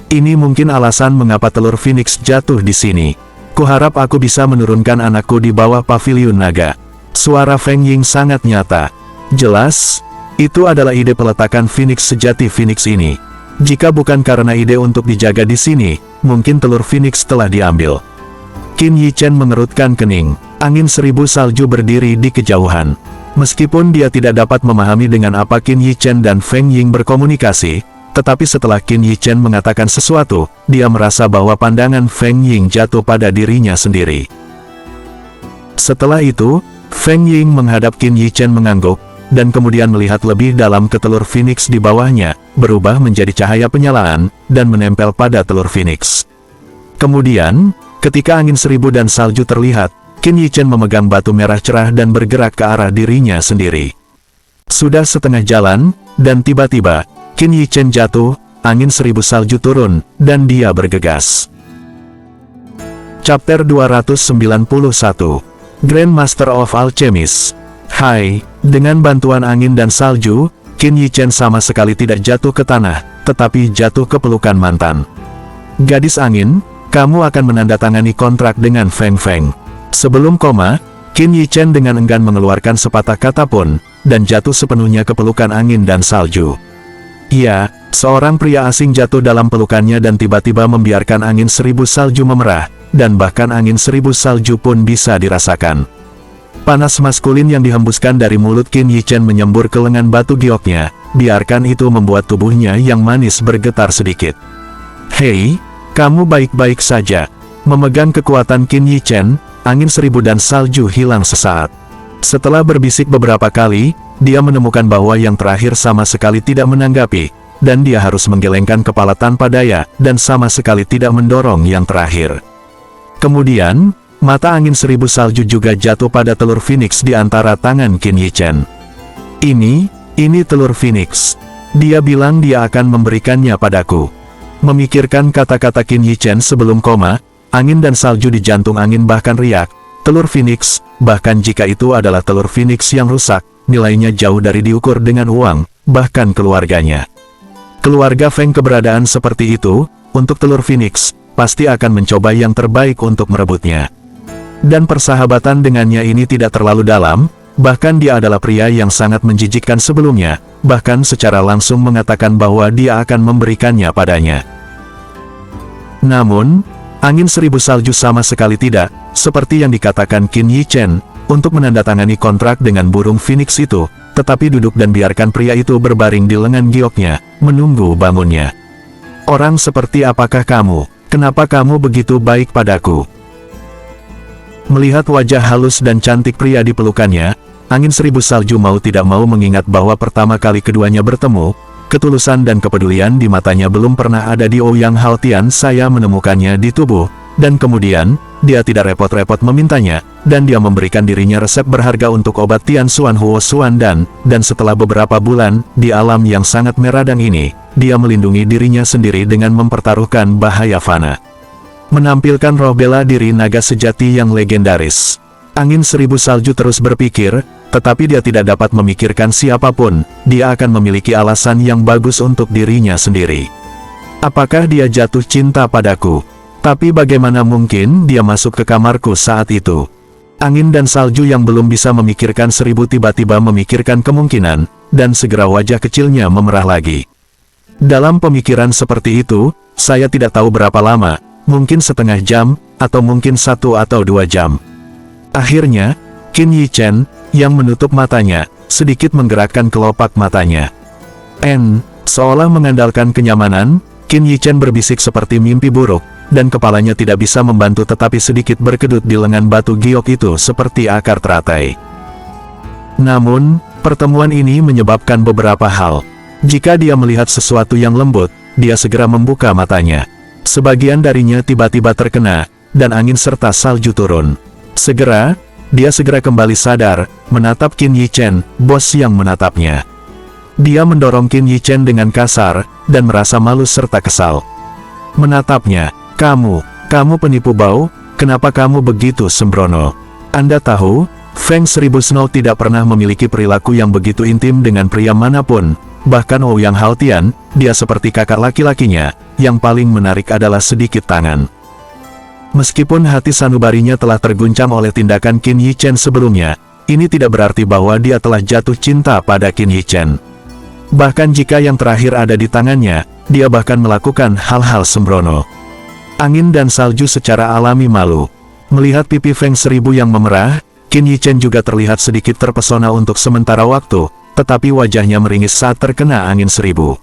Ini mungkin alasan mengapa telur Phoenix jatuh di sini. Kuharap aku bisa menurunkan anakku di bawah paviliun naga. Suara Feng Ying sangat nyata. Jelas, itu adalah ide peletakan Phoenix sejati Phoenix ini. Jika bukan karena ide untuk dijaga di sini, mungkin telur Phoenix telah diambil. Qin Yichen mengerutkan kening. Angin Seribu Salju berdiri di kejauhan. Meskipun dia tidak dapat memahami dengan apa Qin Yichen dan Feng Ying berkomunikasi, tetapi setelah Qin Yichen mengatakan sesuatu, dia merasa bahwa pandangan Feng Ying jatuh pada dirinya sendiri. Setelah itu, Feng Ying menghadap Qin Yichen mengangguk, dan kemudian melihat lebih dalam ke telur Phoenix di bawahnya, berubah menjadi cahaya penyalaan, dan menempel pada telur Phoenix. Kemudian, ketika angin seribu dan salju terlihat, Qin Yichen memegang batu merah cerah dan bergerak ke arah dirinya sendiri. Sudah setengah jalan, dan tiba-tiba, Qin Yichen jatuh, angin seribu salju turun, dan dia bergegas. Chapter 291 Grandmaster of Alchemist. Hai, dengan bantuan angin dan salju, Qin Yichen sama sekali tidak jatuh ke tanah, tetapi jatuh ke pelukan mantan. Gadis angin, kamu akan menandatangani kontrak dengan Feng Feng. Sebelum koma, Qin Yichen dengan enggan mengeluarkan sepatah kata pun, dan jatuh sepenuhnya ke pelukan angin dan salju. Iya, seorang pria asing jatuh dalam pelukannya dan tiba-tiba membiarkan angin seribu salju memerah, dan bahkan angin seribu salju pun bisa dirasakan. Panas maskulin yang dihembuskan dari mulut Qin Yichen menyembur ke lengan batu gioknya, biarkan itu membuat tubuhnya yang manis bergetar sedikit. Hei, kamu baik-baik saja. Memegang kekuatan Qin Yichen, angin seribu dan salju hilang sesaat. Setelah berbisik beberapa kali, dia menemukan bahwa yang terakhir sama sekali tidak menanggapi, dan dia harus menggelengkan kepala tanpa daya, dan sama sekali tidak mendorong yang terakhir. Kemudian, mata angin seribu salju juga jatuh pada telur Phoenix di antara tangan Qin Yichen. Ini telur Phoenix. Dia bilang dia akan memberikannya padaku. Memikirkan kata-kata Qin Yichen sebelum koma, angin dan salju di jantung angin bahkan riak. Telur Phoenix, bahkan jika itu adalah telur Phoenix yang rusak, nilainya jauh dari diukur dengan uang, bahkan keluarganya. Keluarga Feng keberadaan seperti itu, untuk telur Phoenix, pasti akan mencoba yang terbaik untuk merebutnya. Dan persahabatan dengannya ini tidak terlalu dalam, bahkan dia adalah pria yang sangat menjijikkan sebelumnya, bahkan secara langsung mengatakan bahwa dia akan memberikannya padanya. Namun, angin 1000 salju sama sekali tidak, seperti yang dikatakan Qin Yi Chen, untuk menandatangani kontrak dengan burung Phoenix itu, tetapi duduk dan biarkan pria itu berbaring di lengan gioknya, menunggu bangunnya. Orang seperti apakah kamu? Kenapa kamu begitu baik padaku? Melihat wajah halus dan cantik pria di pelukannya, angin 1000 salju mau tidak mau mengingat bahwa pertama kali keduanya bertemu, ketulusan dan kepedulian di matanya belum pernah ada di Ouyang Haltian. Saya menemukannya di tubuh, dan kemudian, dia tidak repot-repot memintanya, dan dia memberikan dirinya resep berharga untuk obat Tian Xuan Huo Xuan dan setelah beberapa bulan, di alam yang sangat meradang ini, dia melindungi dirinya sendiri dengan mempertaruhkan bahaya fana. Menampilkan roh bela diri naga sejati yang legendaris. Angin 1000 salju terus berpikir, tetapi dia tidak dapat memikirkan siapapun, dia akan memiliki alasan yang bagus untuk dirinya sendiri. Apakah dia jatuh cinta padaku? Tapi bagaimana mungkin dia masuk ke kamarku saat itu? Angin dan salju yang belum bisa memikirkan 1000 tiba-tiba memikirkan kemungkinan, dan segera wajah kecilnya memerah lagi. Dalam pemikiran seperti itu, saya tidak tahu berapa lama, mungkin setengah jam, atau mungkin 1 atau 2 jam. Akhirnya, Qin Yi Chen, yang menutup matanya, sedikit menggerakkan kelopak matanya. Seolah mengandalkan kenyamanan, Qin Yi Chen berbisik seperti mimpi buruk, dan kepalanya tidak bisa membantu tetapi sedikit berkedut di lengan batu giok itu seperti akar teratai. Namun, pertemuan ini menyebabkan beberapa hal. Jika dia melihat sesuatu yang lembut, dia segera membuka matanya. Sebagian darinya tiba-tiba terkena, dan angin serta salju turun. Dia segera kembali sadar, menatap Qin Yi Chen, bos yang menatapnya. Dia mendorong Qin Yi Chen dengan kasar, dan merasa malu serta kesal. Menatapnya, kamu penipu bau, kenapa kamu begitu sembrono? Anda tahu, Feng 1000 Snow tidak pernah memiliki perilaku yang begitu intim dengan pria manapun, bahkan Ouyang Haltian, dia seperti kakak laki-lakinya, yang paling menarik adalah sedikit tangan. Meskipun hati sanubarinya telah terguncang oleh tindakan Qin Yi Chen sebelumnya, ini tidak berarti bahwa dia telah jatuh cinta pada Qin Yi Chen. Bahkan jika yang terakhir ada di tangannya, dia bahkan melakukan hal-hal sembrono. Angin dan salju secara alami malu. Melihat pipi Feng 1000 yang memerah, Qin Yi Chen juga terlihat sedikit terpesona untuk sementara waktu, tetapi wajahnya meringis saat terkena angin 1000.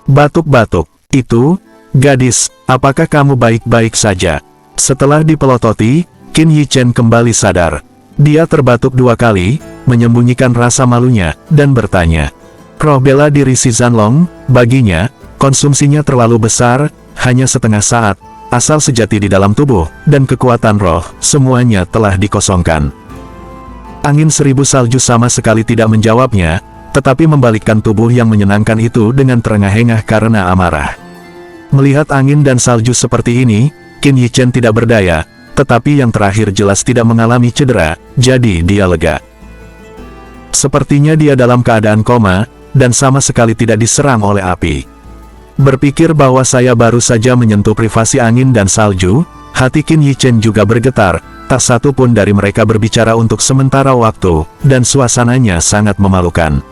Batuk-batuk. Itu, gadis, apakah kamu baik-baik saja? Setelah dipelototi, Qin Yi Chen kembali sadar. Dia terbatuk 2 kali, menyembunyikan rasa malunya, dan bertanya. Roh bela diri si Zanlong, baginya, konsumsinya terlalu besar, hanya setengah saat, asal sejati di dalam tubuh, dan kekuatan roh, semuanya telah dikosongkan. Angin 1000 salju sama sekali tidak menjawabnya, tetapi membalikkan tubuh yang menyenangkan itu dengan terengah-engah karena amarah. Melihat angin dan salju seperti ini, Qin Yi Chen tidak berdaya, tetapi yang terakhir jelas tidak mengalami cedera, jadi dia lega. Sepertinya dia dalam keadaan koma, dan sama sekali tidak diserang oleh api. Berpikir bahwa saya baru saja menyentuh privasi angin dan salju, hati Qin Yi Chen juga bergetar, tak satu pun dari mereka berbicara untuk sementara waktu, dan suasananya sangat memalukan.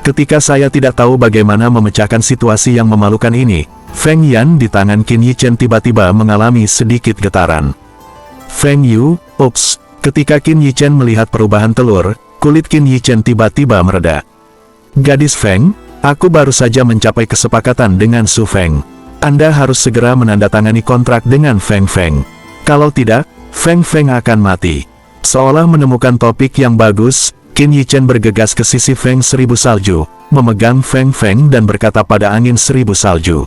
Ketika saya tidak tahu bagaimana memecahkan situasi yang memalukan ini, Feng Yan di tangan Qin Yi Chen tiba-tiba mengalami sedikit getaran. Feng Yu, ups, ketika Qin Yi Chen melihat perubahan telur, kulit Qin Yi Chen tiba-tiba mereda. Gadis Feng, aku baru saja mencapai kesepakatan dengan Su Feng. Anda harus segera menandatangani kontrak dengan Feng Feng. Kalau tidak, Feng Feng akan mati. Seolah menemukan topik yang bagus, Qin Yi Chen bergegas ke sisi Feng 1000 salju, memegang Feng Feng dan berkata pada angin 1000 salju.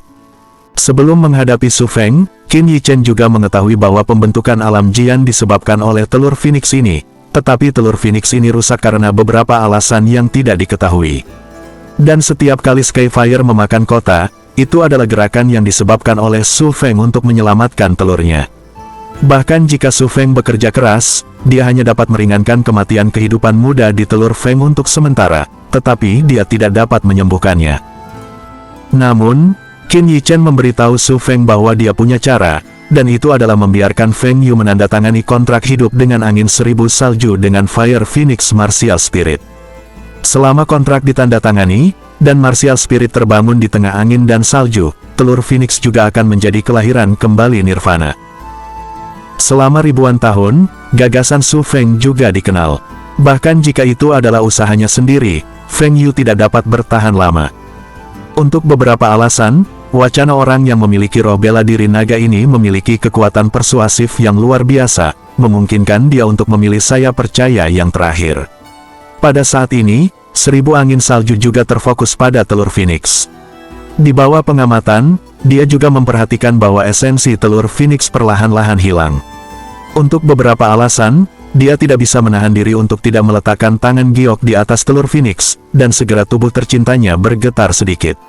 Sebelum menghadapi Su Feng, Qin Yi Chen juga mengetahui bahwa pembentukan alam Jian disebabkan oleh telur Phoenix ini, tetapi telur Phoenix ini rusak karena beberapa alasan yang tidak diketahui. Dan setiap kali Skyfire memakan kota, itu adalah gerakan yang disebabkan oleh Su Feng untuk menyelamatkan telurnya. Bahkan jika Su Feng bekerja keras, dia hanya dapat meringankan kematian kehidupan muda di telur Feng untuk sementara, tetapi dia tidak dapat menyembuhkannya. Namun, Qin Yichen memberitahu Su Feng bahwa dia punya cara, dan itu adalah membiarkan Feng Yu menandatangani kontrak hidup dengan angin 1000 salju dengan Fire Phoenix Martial Spirit. Selama kontrak ditandatangani, dan Martial Spirit terbangun di tengah angin dan salju, telur Phoenix juga akan menjadi kelahiran kembali Nirvana. Selama ribuan tahun, gagasan Su Feng juga dikenal. Bahkan jika itu adalah usahanya sendiri, Feng Yu tidak dapat bertahan lama. Untuk beberapa alasan, wacana orang yang memiliki roh bela diri naga ini memiliki kekuatan persuasif yang luar biasa, memungkinkan dia untuk memilih saya percaya yang terakhir. Pada saat ini, 1000 angin salju juga terfokus pada telur Phoenix. Di bawah pengamatan, dia juga memperhatikan bahwa esensi telur Phoenix perlahan-lahan hilang. Untuk beberapa alasan, dia tidak bisa menahan diri untuk tidak meletakkan tangan giok di atas telur Phoenix, dan segera tubuh tercintanya bergetar sedikit.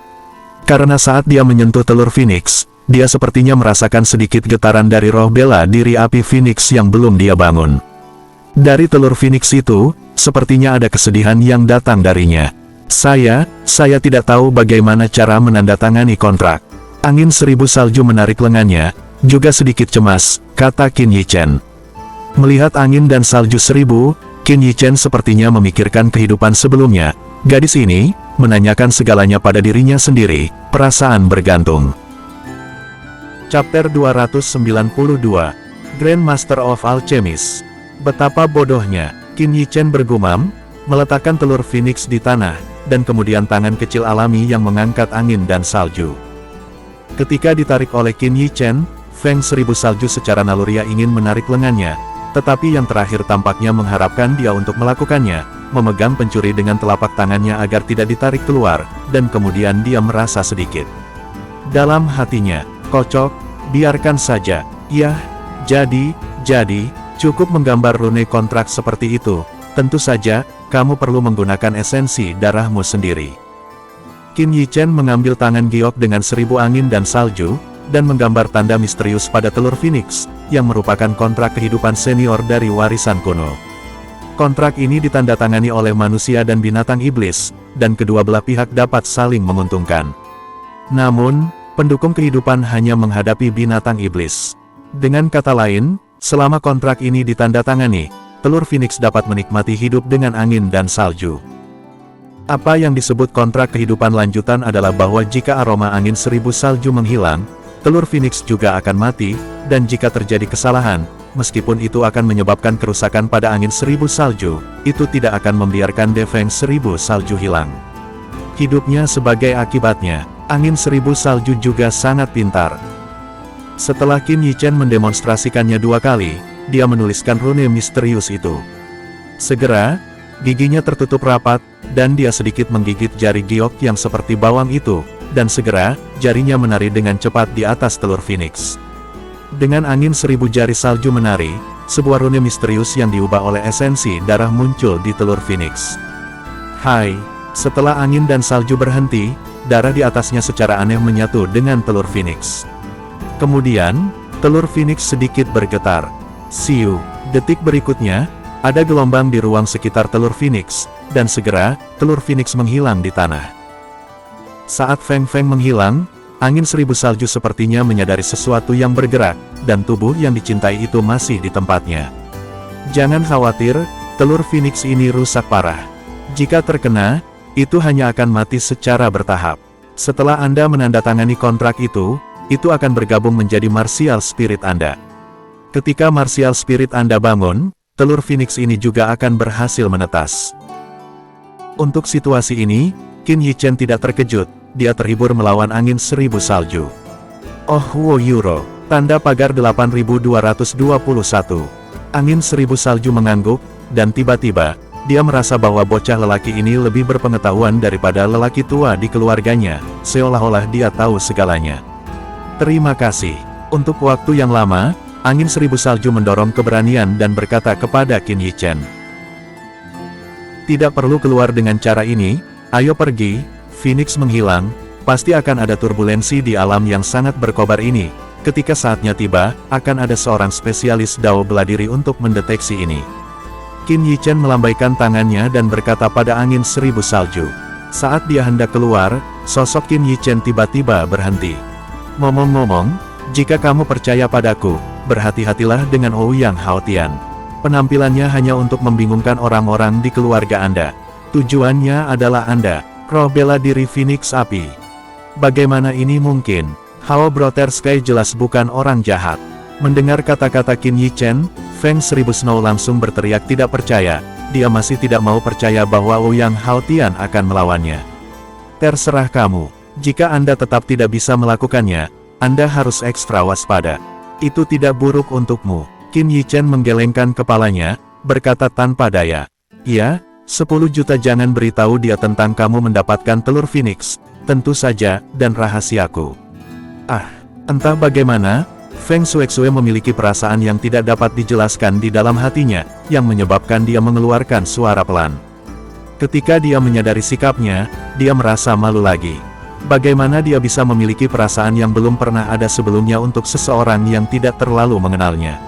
Karena saat dia menyentuh telur Phoenix, dia sepertinya merasakan sedikit getaran dari roh bela diri api Phoenix yang belum dia bangun. Dari telur Phoenix itu, sepertinya ada kesedihan yang datang darinya. Saya tidak tahu bagaimana cara menandatangani kontrak. Angin 1000 salju menarik lengannya, juga sedikit cemas, kata Qin Yichen. Melihat angin dan salju 1000, Qin Yichen sepertinya memikirkan kehidupan sebelumnya. Gadis ini menanyakan segalanya pada dirinya sendiri, perasaan bergantung. Chapter 292, Grandmaster of Alchemist. Betapa bodohnya, Qin Yichen bergumam, meletakkan telur Phoenix di tanah, dan kemudian tangan kecil alami yang mengangkat angin dan salju. Ketika ditarik oleh Qin Yichen, Feng 1000 salju secara naluriah ingin menarik lengannya, tetapi yang terakhir tampaknya mengharapkan dia untuk melakukannya, memegang pencuri dengan telapak tangannya agar tidak ditarik keluar, dan kemudian dia merasa sedikit. Dalam hatinya, kocok, biarkan saja, yah, jadi, cukup menggambar rune kontrak seperti itu, tentu saja, kamu perlu menggunakan esensi darahmu sendiri. Qin Yichen mengambil tangan giok dengan 1000 angin dan salju, dan menggambar tanda misterius pada telur Phoenix, yang merupakan kontrak kehidupan senior dari warisan kuno. Kontrak ini ditandatangani oleh manusia dan binatang iblis, dan kedua belah pihak dapat saling menguntungkan. Namun, pendukung kehidupan hanya menghadapi binatang iblis. Dengan kata lain, selama kontrak ini ditandatangani, telur Phoenix dapat menikmati hidup dengan angin dan salju. Apa yang disebut kontrak kehidupan lanjutan adalah bahwa jika aroma angin 1000 salju menghilang, telur Phoenix juga akan mati, dan jika terjadi kesalahan, meskipun itu akan menyebabkan kerusakan pada angin 1000 salju, itu tidak akan membiarkan defeng 1000 salju hilang. Hidupnya sebagai akibatnya, angin 1000 salju juga sangat pintar. Setelah Qin Yichen mendemonstrasikannya 2 kali, dia menuliskan rune misterius itu. Segera, giginya tertutup rapat, dan dia sedikit menggigit jari giok yang seperti bawang itu, dan segera, jarinya menari dengan cepat di atas telur Phoenix. Dengan angin 1000 jari salju menari, sebuah rune misterius yang diubah oleh esensi darah muncul di telur Phoenix. Hai, setelah angin dan salju berhenti, darah di atasnya secara aneh menyatu dengan telur Phoenix. Kemudian, telur Phoenix sedikit bergetar. Siu, detik berikutnya, ada gelombang di ruang sekitar telur Phoenix, dan segera, telur Phoenix menghilang di tanah. Saat Feng Feng menghilang, angin 1000 salju sepertinya menyadari sesuatu yang bergerak, dan tubuh yang dicintai itu masih di tempatnya. Jangan khawatir, telur Phoenix ini rusak parah. Jika terkena, itu hanya akan mati secara bertahap. Setelah Anda menandatangani kontrak itu akan bergabung menjadi Martial Spirit Anda. Ketika Martial Spirit Anda bangun, telur Phoenix ini juga akan berhasil menetas. Untuk situasi ini, Qin Yichen tidak terkejut, dia terhibur melawan angin 1000 salju. Oh Wo Yuro, tanda pagar 8221. Angin 1000 salju mengangguk, dan tiba-tiba, dia merasa bahwa bocah lelaki ini lebih berpengetahuan daripada lelaki tua di keluarganya, seolah-olah dia tahu segalanya. Terima kasih. Untuk waktu yang lama, angin 1000 salju mendorong keberanian dan berkata kepada Qin Yichen. Tidak perlu keluar dengan cara ini, ayo pergi, Phoenix menghilang, pasti akan ada turbulensi di alam yang sangat berkobar ini. Ketika saatnya tiba, akan ada seorang spesialis dao bela diri untuk mendeteksi ini. Qin Yichen melambaikan tangannya dan berkata pada angin 1000 salju. Saat dia hendak keluar, sosok Qin Yichen tiba-tiba berhenti. Ngomong-ngomong, jika kamu percaya padaku, berhati-hatilah dengan Ouyang Haotian. Penampilannya hanya untuk membingungkan orang-orang di keluarga Anda. Tujuannya adalah Anda, roh bela diri Phoenix Api. Bagaimana ini mungkin? Hao Brotersky jelas bukan orang jahat. Mendengar kata-kata Qin Yichen, Feng Seribu Snow langsung berteriak tidak percaya. Dia masih tidak mau percaya bahwa Ouyang Haotian akan melawannya. Terserah kamu. Jika Anda tetap tidak bisa melakukannya, Anda harus ekstra waspada. Itu tidak buruk untukmu. Qin Yichen menggelengkan kepalanya, berkata tanpa daya. Iya, 10 juta jangan beritahu dia tentang kamu mendapatkan telur Phoenix. Tentu saja, dan rahasiaku. Entah bagaimana, Feng Shuexue memiliki perasaan yang tidak dapat dijelaskan di dalam hatinya, yang menyebabkan dia mengeluarkan suara pelan. Ketika dia menyadari sikapnya, dia merasa malu lagi. Bagaimana dia bisa memiliki perasaan yang belum pernah ada sebelumnya untuk seseorang yang tidak terlalu mengenalnya.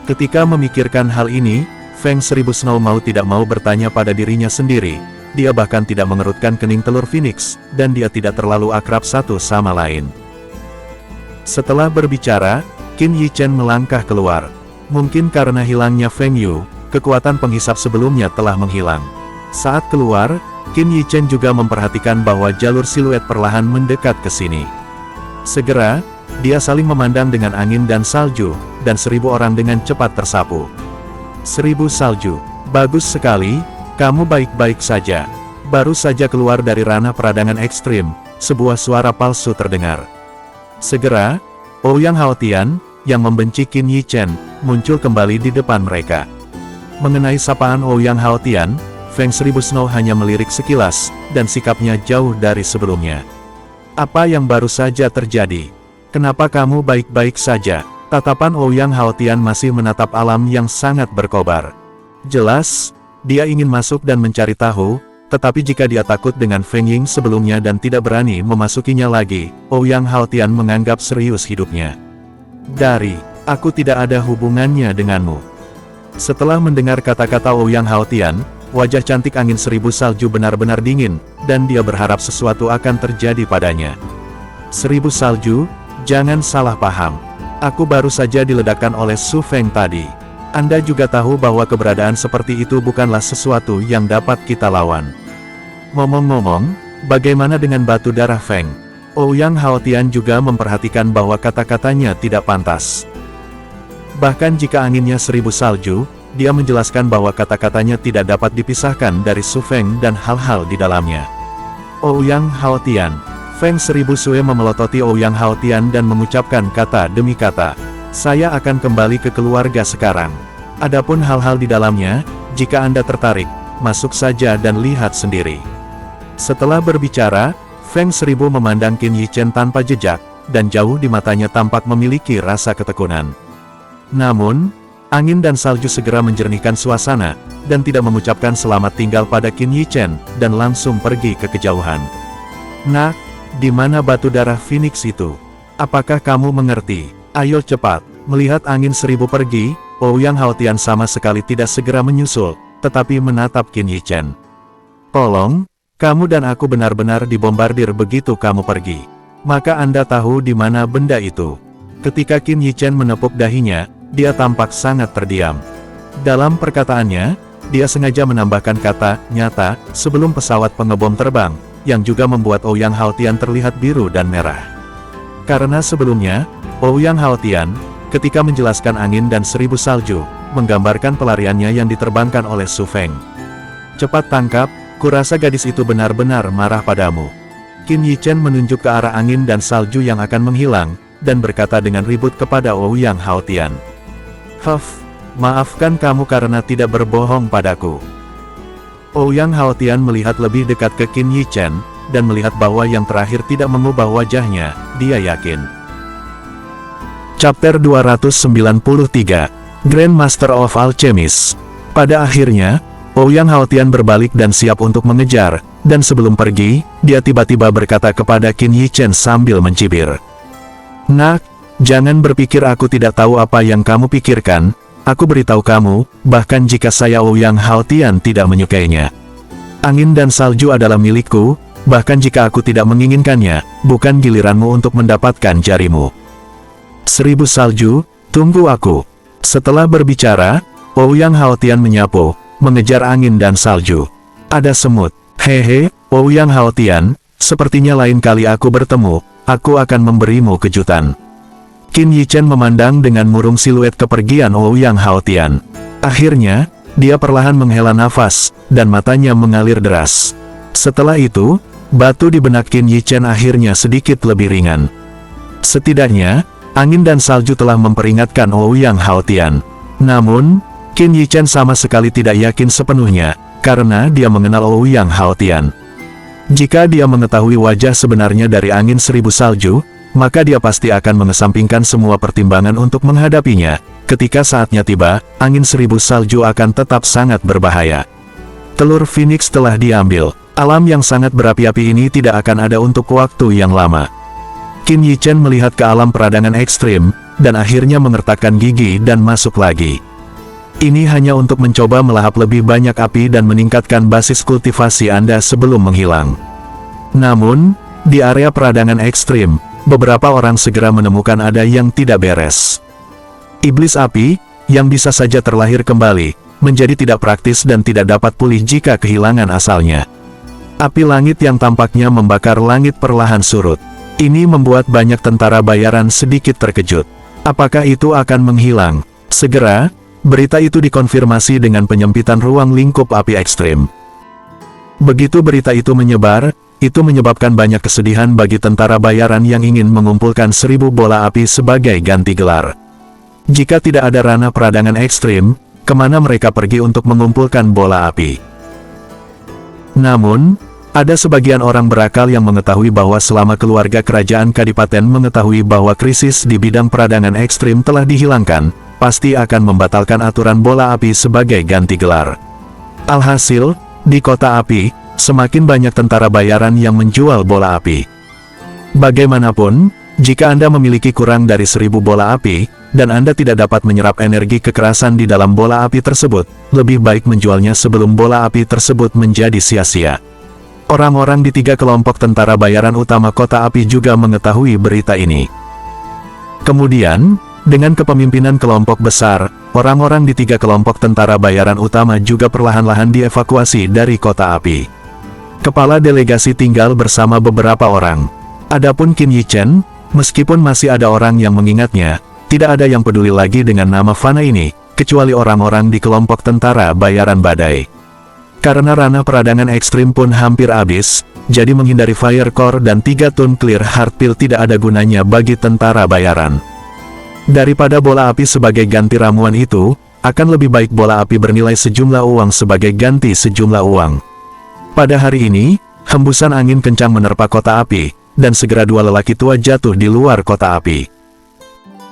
Ketika memikirkan hal ini, Feng Seribu Snow mau tidak mau bertanya pada dirinya sendiri. Dia bahkan tidak mengerutkan kening telur Phoenix, dan dia tidak terlalu akrab satu sama lain. Setelah berbicara, Qin Yichen melangkah keluar. Mungkin karena hilangnya Feng Yu, kekuatan penghisap sebelumnya telah menghilang. Saat keluar, Qin Yichen juga memperhatikan bahwa jalur siluet perlahan mendekat ke sini. Segera, dia saling memandang dengan angin dan salju, dan 1000 orang dengan cepat tersapu. 1000 salju, bagus sekali, kamu baik-baik saja. Baru saja keluar dari ranah peradangan ekstrim, sebuah suara palsu terdengar. Segera, Ouyang Haotian, yang membenci Qin Yichen, muncul kembali di depan mereka. Mengenai sapaan Ouyang Haotian, Feng Seribu Snow hanya melirik sekilas, dan sikapnya jauh dari sebelumnya. Apa yang baru saja terjadi? Kenapa kamu baik-baik saja? Tatapan Ouyang Haotian masih menatap alam yang sangat berkobar. Jelas, dia ingin masuk dan mencari tahu, tetapi jika dia takut dengan Feng Ying sebelumnya dan tidak berani memasukinya lagi, Ouyang Haotian menganggap serius hidupnya. Aku tidak ada hubungannya denganmu. Setelah mendengar kata-kata Ouyang Haotian, wajah cantik angin 1000 salju benar-benar dingin, dan dia berharap sesuatu akan terjadi padanya. 1000 salju, jangan salah paham. Aku baru saja diledakkan oleh Su Feng tadi. Anda juga tahu bahwa keberadaan seperti itu bukanlah sesuatu yang dapat kita lawan. Ngomong-ngomong, bagaimana dengan batu darah Feng? Ouyang Haotian juga memperhatikan bahwa kata-katanya tidak pantas. Bahkan jika anginnya 1000 salju, dia menjelaskan bahwa kata-katanya tidak dapat dipisahkan dari Su Feng dan hal-hal di dalamnya. Ouyang Haotian, Feng Seribu Sue memelototi Ouyang Haotian dan mengucapkan kata demi kata. Saya akan kembali ke keluarga sekarang. Adapun hal-hal di dalamnya, jika Anda tertarik, masuk saja dan lihat sendiri. Setelah berbicara, Feng Seribu memandang Qin Yichen tanpa jejak, dan jauh di matanya tampak memiliki rasa ketekunan. Namun, angin dan salju segera menjernihkan suasana, dan tidak mengucapkan selamat tinggal pada Qin Yichen, dan langsung pergi ke kejauhan. Nak, di mana batu darah Phoenix itu? Apakah kamu mengerti? Ayo cepat. Melihat angin 1000 pergi, Ouyang Haotian sama sekali tidak segera menyusul, tetapi menatap Qin Yichen. Tolong, kamu dan aku benar-benar dibombardir begitu kamu pergi. Maka Anda tahu di mana benda itu. Ketika Qin Yichen menepuk dahinya, dia tampak sangat terdiam. Dalam perkataannya, dia sengaja menambahkan kata nyata sebelum pesawat pengebom terbang, yang juga membuat Ouyang Haotian terlihat biru dan merah. Karena sebelumnya, Ouyang Haotian, ketika menjelaskan angin dan 1000 salju, menggambarkan pelariannya yang diterbangkan oleh Su Feng. Cepat tangkap, kurasa gadis itu benar-benar marah padamu. Qin Yichen menunjuk ke arah angin dan salju yang akan menghilang, dan berkata dengan ribut kepada Ouyang Haotian. Maafkan kamu karena tidak berbohong padaku. Ouyang Haotian melihat lebih dekat ke Qin Yichen, dan melihat bahwa yang terakhir tidak mengubah wajahnya, dia yakin. Chapter 293, Grandmaster of Alchemist. Pada akhirnya, Ouyang Haotian berbalik dan siap untuk mengejar, dan sebelum pergi, dia tiba-tiba berkata kepada Qin Yichen sambil mencibir. Nak, jangan berpikir aku tidak tahu apa yang kamu pikirkan, aku beritahu kamu, bahkan jika saya Ouyang Haotian tidak menyukainya. Angin dan salju adalah milikku, bahkan jika aku tidak menginginkannya, bukan giliranmu untuk mendapatkan jarimu. 1000 salju, tunggu aku. Setelah berbicara, Ouyang Haotian menyapu, mengejar angin dan salju. Ada semut. Hehe, Ouyang Haotian, sepertinya lain kali aku bertemu, aku akan memberimu kejutan. Qin Yichen memandang dengan murung siluet kepergian Ouyang Haotian. Akhirnya, dia perlahan menghela nafas, dan matanya mengalir deras. Setelah itu, batu di benak Qin Yichen akhirnya sedikit lebih ringan. Setidaknya, angin dan salju telah memperingatkan Ouyang Haotian. Namun, Qin Yichen sama sekali tidak yakin sepenuhnya, karena dia mengenal Ouyang Haotian. Jika dia mengetahui wajah sebenarnya dari angin 1000 salju, maka dia pasti akan mengesampingkan semua pertimbangan untuk menghadapinya. Ketika saatnya tiba, angin 1000 salju akan tetap sangat berbahaya. Telur Phoenix telah diambil. Alam yang sangat berapi-api ini tidak akan ada untuk waktu yang lama. Qin Yichen melihat ke alam peradangan ekstrim, dan akhirnya mengertakkan gigi dan masuk lagi. Ini hanya untuk mencoba melahap lebih banyak api dan meningkatkan basis kultivasi Anda sebelum menghilang. Namun, di area peradangan ekstrim, beberapa orang segera menemukan ada yang tidak beres. Iblis api, yang bisa saja terlahir kembali, menjadi tidak praktis dan tidak dapat pulih jika kehilangan asalnya. Api langit yang tampaknya membakar langit perlahan surut. Ini membuat banyak tentara bayaran sedikit terkejut. Apakah itu akan menghilang? Segera, berita itu dikonfirmasi dengan penyempitan ruang lingkup api ekstrim. Begitu berita itu menyebar, itu menyebabkan banyak kesedihan bagi tentara bayaran yang ingin mengumpulkan 1000 bola api sebagai ganti gelar. Jika tidak ada ranah peradangan ekstrim, kemana mereka pergi untuk mengumpulkan bola api? Namun, ada sebagian orang berakal yang mengetahui bahwa selama keluarga kerajaan Kadipaten mengetahui bahwa krisis di bidang peradangan ekstrim telah dihilangkan, pasti akan membatalkan aturan bola api sebagai ganti gelar. Alhasil, di kota api, semakin banyak tentara bayaran yang menjual bola api. Bagaimanapun, jika Anda memiliki kurang dari 1000 bola api, dan Anda tidak dapat menyerap energi kekerasan di dalam bola api tersebut, lebih baik menjualnya sebelum bola api tersebut menjadi sia-sia. Orang-orang di 3 kelompok tentara bayaran utama kota api juga mengetahui berita ini. Kemudian, dengan kepemimpinan kelompok besar, orang-orang di 3 kelompok tentara bayaran utama juga perlahan-lahan dievakuasi dari kota api. Kepala delegasi tinggal bersama beberapa orang. Adapun Qin Yichen, meskipun masih ada orang yang mengingatnya, tidak ada yang peduli lagi dengan nama fana ini, kecuali orang-orang di kelompok tentara bayaran badai. Karena ranah peradangan ekstrim pun hampir habis, jadi menghindari fire core dan 3 tun clear heart pill tidak ada gunanya bagi tentara bayaran. Daripada bola api sebagai ganti ramuan itu, akan lebih baik bola api bernilai sejumlah uang sebagai ganti sejumlah uang. Pada hari ini, hembusan angin kencang menerpa kota api, dan segera 2 lelaki tua jatuh di luar kota api.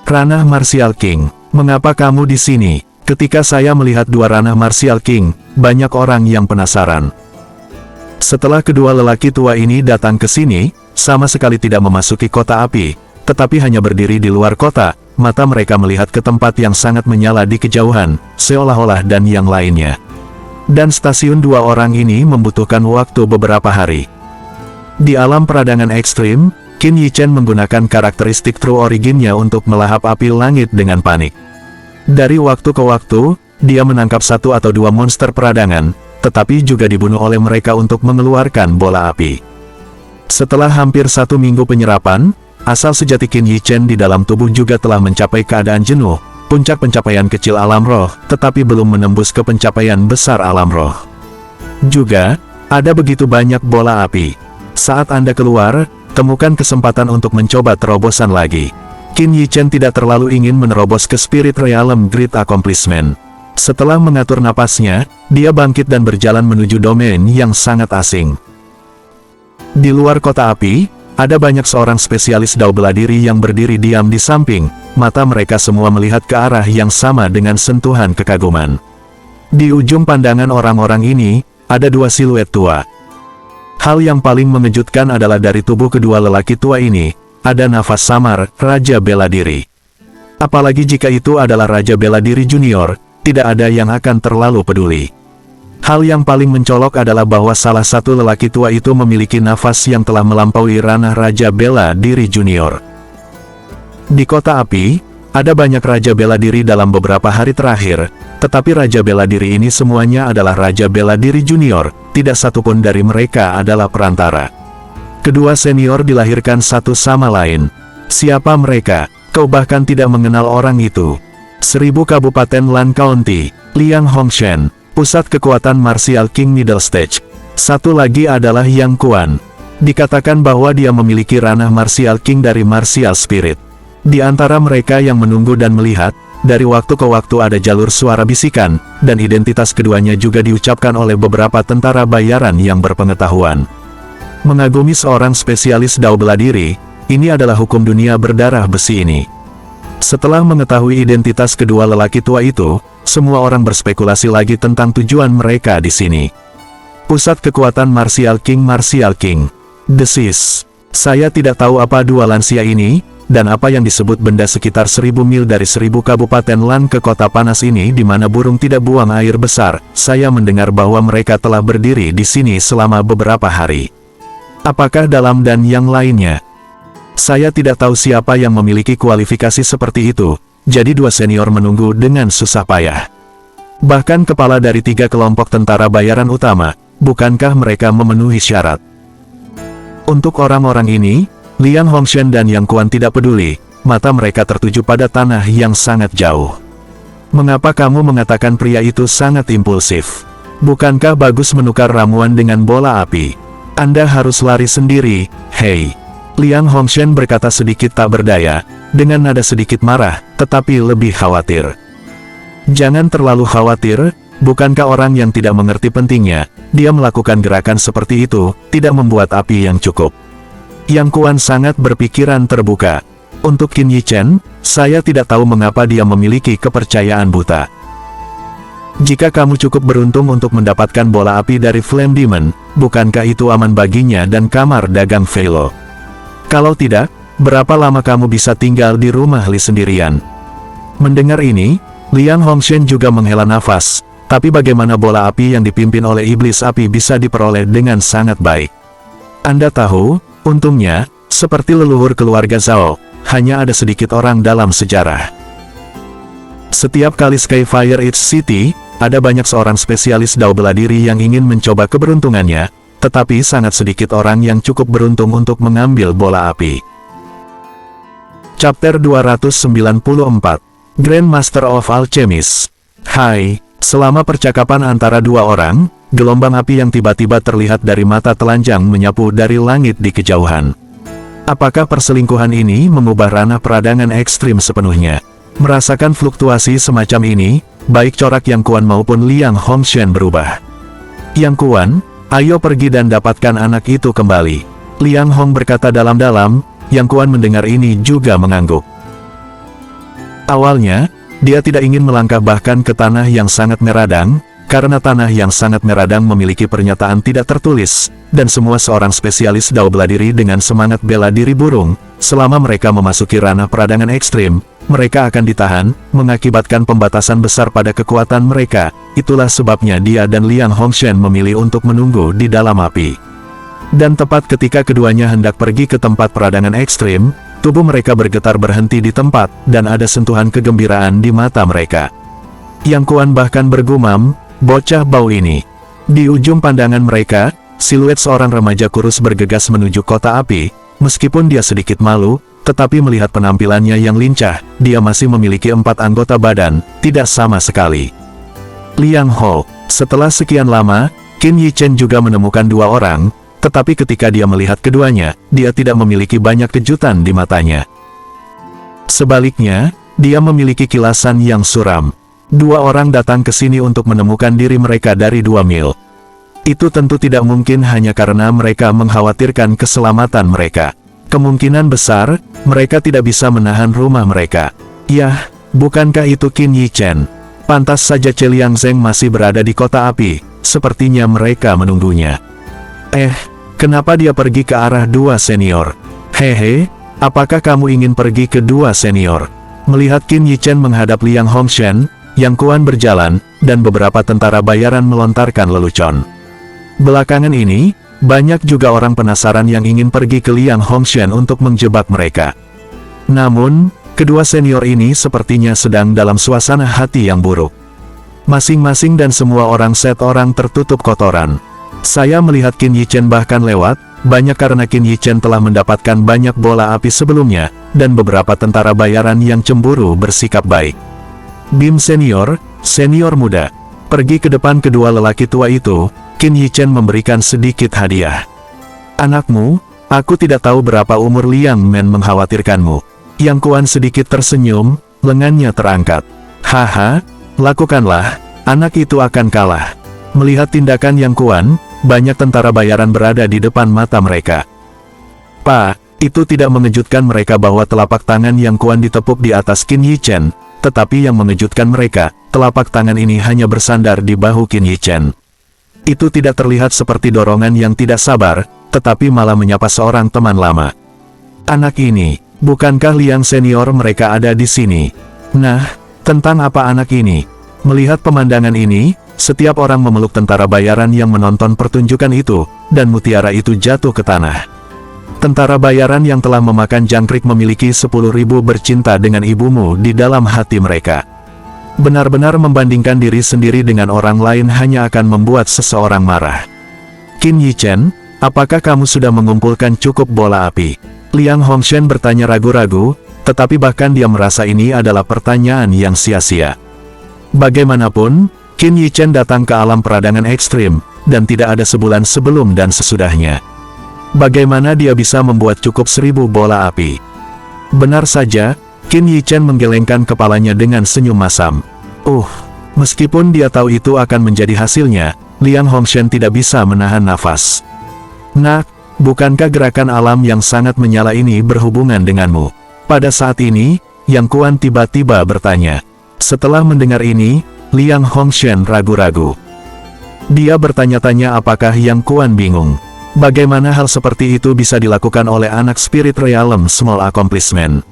Ranah Martial King, mengapa kamu di sini? Ketika saya melihat 2 ranah Martial King, banyak orang yang penasaran. Setelah kedua lelaki tua ini datang ke sini, sama sekali tidak memasuki kota api, tetapi hanya berdiri di luar kota, mata mereka melihat ke tempat yang sangat menyala di kejauhan, seolah-olah dan yang lainnya. Dan stasiun 2 orang ini membutuhkan waktu beberapa hari. Di alam peradangan ekstrim, Qin Yichen menggunakan karakteristik True Origin-nya untuk melahap api langit dengan panik. Dari waktu ke waktu, dia menangkap 1 atau 2 monster peradangan, tetapi juga dibunuh oleh mereka untuk mengeluarkan bola api. Setelah hampir 1 minggu penyerapan, asal sejati Qin Yichen di dalam tubuh juga telah mencapai keadaan jenuh, puncak pencapaian kecil alam roh, tetapi belum menembus ke pencapaian besar alam roh. Juga, ada begitu banyak bola api. Saat Anda keluar, temukan kesempatan untuk mencoba terobosan lagi. Qin Yichen tidak terlalu ingin menerobos ke Spirit Realm Great Accomplishment. Setelah mengatur napasnya, dia bangkit dan berjalan menuju domain yang sangat asing. Di luar kota api, ada banyak seorang spesialis dao bela diri yang berdiri diam di samping, mata mereka semua melihat ke arah yang sama dengan sentuhan kekaguman. Di ujung pandangan orang-orang ini, ada 2 siluet tua. Hal yang paling mengejutkan adalah dari tubuh kedua lelaki tua ini, ada nafas samar, Raja Bela Diri. Apalagi jika itu adalah Raja Bela Diri Junior, tidak ada yang akan terlalu peduli. Hal yang paling mencolok adalah bahwa salah satu lelaki tua itu memiliki nafas yang telah melampaui ranah Raja Bela Diri Junior. Di Kota Api, ada banyak Raja Bela Diri dalam beberapa hari terakhir, tetapi Raja Bela Diri ini semuanya adalah Raja Bela Diri Junior, tidak satupun dari mereka adalah perantara. Kedua senior dilahirkan satu sama lain. Siapa mereka? Kau bahkan tidak mengenal orang itu. 1000 Kabupaten Lan County, Liang Hongshan, Pusat Kekuatan Martial King Middle Stage. Satu lagi adalah Yang Kuan. Dikatakan bahwa dia memiliki ranah Martial King dari Martial Spirit. Di antara mereka yang menunggu dan melihat, dari waktu ke waktu ada jalur suara bisikan, dan identitas keduanya juga diucapkan oleh beberapa tentara bayaran yang berpengetahuan. Mengagumi seorang spesialis dao bela diri, ini adalah hukum dunia berdarah besi ini. Setelah mengetahui identitas kedua lelaki tua itu, semua orang berspekulasi lagi tentang tujuan mereka di sini. Pusat Kekuatan Martial King. Desis. Saya tidak tahu apa dua lansia ini, dan apa yang disebut benda sekitar 1000 mil dari 1000 kabupaten Lan ke kota panas ini di mana burung tidak buang air besar. Saya mendengar bahwa mereka telah berdiri di sini selama beberapa hari. Apakah dalam dan yang lainnya? Saya tidak tahu siapa yang memiliki kualifikasi seperti itu, jadi dua senior menunggu dengan susah payah. Bahkan kepala dari 3 kelompok tentara bayaran utama, bukankah mereka memenuhi syarat? Untuk orang-orang ini, Liang Hongshan dan Yang Kuan tidak peduli, mata mereka tertuju pada tanah yang sangat jauh. Mengapa kamu mengatakan pria itu sangat impulsif? Bukankah bagus menukar ramuan dengan bola api? Anda harus lari sendiri, hei. Liang Hongshan berkata sedikit tak berdaya, dengan nada sedikit marah, tetapi lebih khawatir. Jangan terlalu khawatir, bukankah orang yang tidak mengerti pentingnya, dia melakukan gerakan seperti itu, tidak membuat api yang cukup. Yang Kuan sangat berpikiran terbuka. Untuk Qin Yichen, saya tidak tahu mengapa dia memiliki kepercayaan buta. Jika kamu cukup beruntung untuk mendapatkan bola api dari Flame Demon, bukankah itu aman baginya dan kamar dagang Velo? Kalau tidak, berapa lama kamu bisa tinggal di rumah Li sendirian? Mendengar ini, Liang Hongshan juga menghela nafas, tapi bagaimana bola api yang dipimpin oleh iblis api bisa diperoleh dengan sangat baik? Anda tahu, untungnya, seperti leluhur keluarga Zhao, hanya ada sedikit orang dalam sejarah. Setiap kali Skyfire Edge City, ada banyak seorang spesialis dao bela diri yang ingin mencoba keberuntungannya, tetapi sangat sedikit orang yang cukup beruntung untuk mengambil bola api. Chapter 294, Grand Master of Alchemist. Hai, selama percakapan antara dua orang, gelombang api yang tiba-tiba terlihat dari mata telanjang menyapu dari langit di kejauhan. Apakah perselingkuhan ini mengubah ranah peradangan ekstrim sepenuhnya? Merasakan fluktuasi semacam ini, baik corak Yang Kuan maupun Liang Hongshan berubah. Yang Kuan, ayo pergi dan dapatkan anak itu kembali. Liang Hong berkata dalam-dalam, Yang Kuan mendengar ini juga mengangguk. Awalnya, dia tidak ingin melangkah bahkan ke tanah yang sangat meradang, karena tanah yang sangat meradang memiliki pernyataan tidak tertulis, dan semua seorang spesialis dao bela diri dengan semangat bela diri burung, selama mereka memasuki ranah peradangan ekstrim, mereka akan ditahan, mengakibatkan pembatasan besar pada kekuatan mereka. Itulah sebabnya dia dan Liang Hongshan memilih untuk menunggu di dalam api. Dan tepat ketika keduanya hendak pergi ke tempat peradangan ekstrim, tubuh mereka bergetar berhenti di tempat, dan ada sentuhan kegembiraan di mata mereka. Yang Kuan bahkan bergumam, bocah bau ini. Di ujung pandangan mereka, siluet seorang remaja kurus bergegas menuju kota api. Meskipun dia sedikit malu, tetapi melihat penampilannya yang lincah, dia masih memiliki 4 anggota badan, tidak sama sekali. Liang Ho, setelah sekian lama, Qin Yichen juga menemukan 2 orang, tetapi ketika dia melihat keduanya, dia tidak memiliki banyak kejutan di matanya. Sebaliknya, dia memiliki kilasan yang suram. 2 orang datang ke sini untuk menemukan diri mereka dari 2 mil. Itu tentu tidak mungkin hanya karena mereka mengkhawatirkan keselamatan mereka. Kemungkinan besar, mereka tidak bisa menahan rumah mereka. Yah, bukankah itu Qin Yichen? Pantas saja Liang Zeng masih berada di kota api, sepertinya mereka menunggunya. Kenapa dia pergi ke arah 2 senior? Hehe, apakah kamu ingin pergi ke 2 senior? Melihat Qin Yichen menghadap Liang Hongshan, Yang Kuan berjalan, dan beberapa tentara bayaran melontarkan lelucon. Belakangan ini, banyak juga orang penasaran yang ingin pergi ke Liang Hongshan untuk menjebak mereka. Namun, kedua senior ini sepertinya sedang dalam suasana hati yang buruk. Masing-masing dan semua orang tertutup kotoran. Saya melihat Qin Yichen bahkan lewat, banyak karena Qin Yichen telah mendapatkan banyak bola api sebelumnya, dan beberapa tentara bayaran yang cemburu bersikap baik. Bim senior muda, pergi ke depan kedua lelaki tua itu. Qin Yichen memberikan sedikit hadiah. Anakmu, aku tidak tahu berapa umur Liang Men mengkhawatirkanmu. Yang Kuan sedikit tersenyum, lengannya terangkat. Haha, lakukanlah, anak itu akan kalah. Melihat tindakan Yang Kuan, banyak tentara bayaran berada di depan mata mereka. Pak, itu tidak mengejutkan mereka bahwa telapak tangan Yang Kuan ditepuk di atas Qin Yichen, tetapi yang mengejutkan mereka, telapak tangan ini hanya bersandar di bahu Qin Yichen. Itu tidak terlihat seperti dorongan yang tidak sabar, tetapi malah menyapa seorang teman lama. Anak ini, bukankah Liang senior mereka ada di sini? Nah, tentang apa anak ini? Melihat pemandangan ini, setiap orang memeluk tentara bayaran yang menonton pertunjukan itu, dan mutiara itu jatuh ke tanah. Tentara bayaran yang telah memakan jangkrik memiliki 10.000 bercinta dengan ibumu di dalam hati mereka. Benar-benar membandingkan diri sendiri dengan orang lain hanya akan membuat seseorang marah. Qin Yichen, apakah kamu sudah mengumpulkan cukup bola api? Liang Hongshan bertanya ragu-ragu, tetapi bahkan dia merasa ini adalah pertanyaan yang sia-sia. Bagaimanapun, Qin Yichen datang ke alam peradangan ekstrim, dan tidak ada sebulan sebelum dan sesudahnya. Bagaimana dia bisa membuat cukup 1000 bola api? Benar saja, Qin Yichen menggelengkan kepalanya dengan senyum masam. Meskipun dia tahu itu akan menjadi hasilnya, Liang Hongshan tidak bisa menahan nafas. Nak, bukankah gerakan alam yang sangat menyala ini berhubungan denganmu? Pada saat ini, Yang Kuan tiba-tiba bertanya. Setelah mendengar ini, Liang Hongshan ragu-ragu. Dia bertanya-tanya apakah Yang Kuan bingung. Bagaimana hal seperti itu bisa dilakukan oleh anak Spirit Realm Small Accomplishment?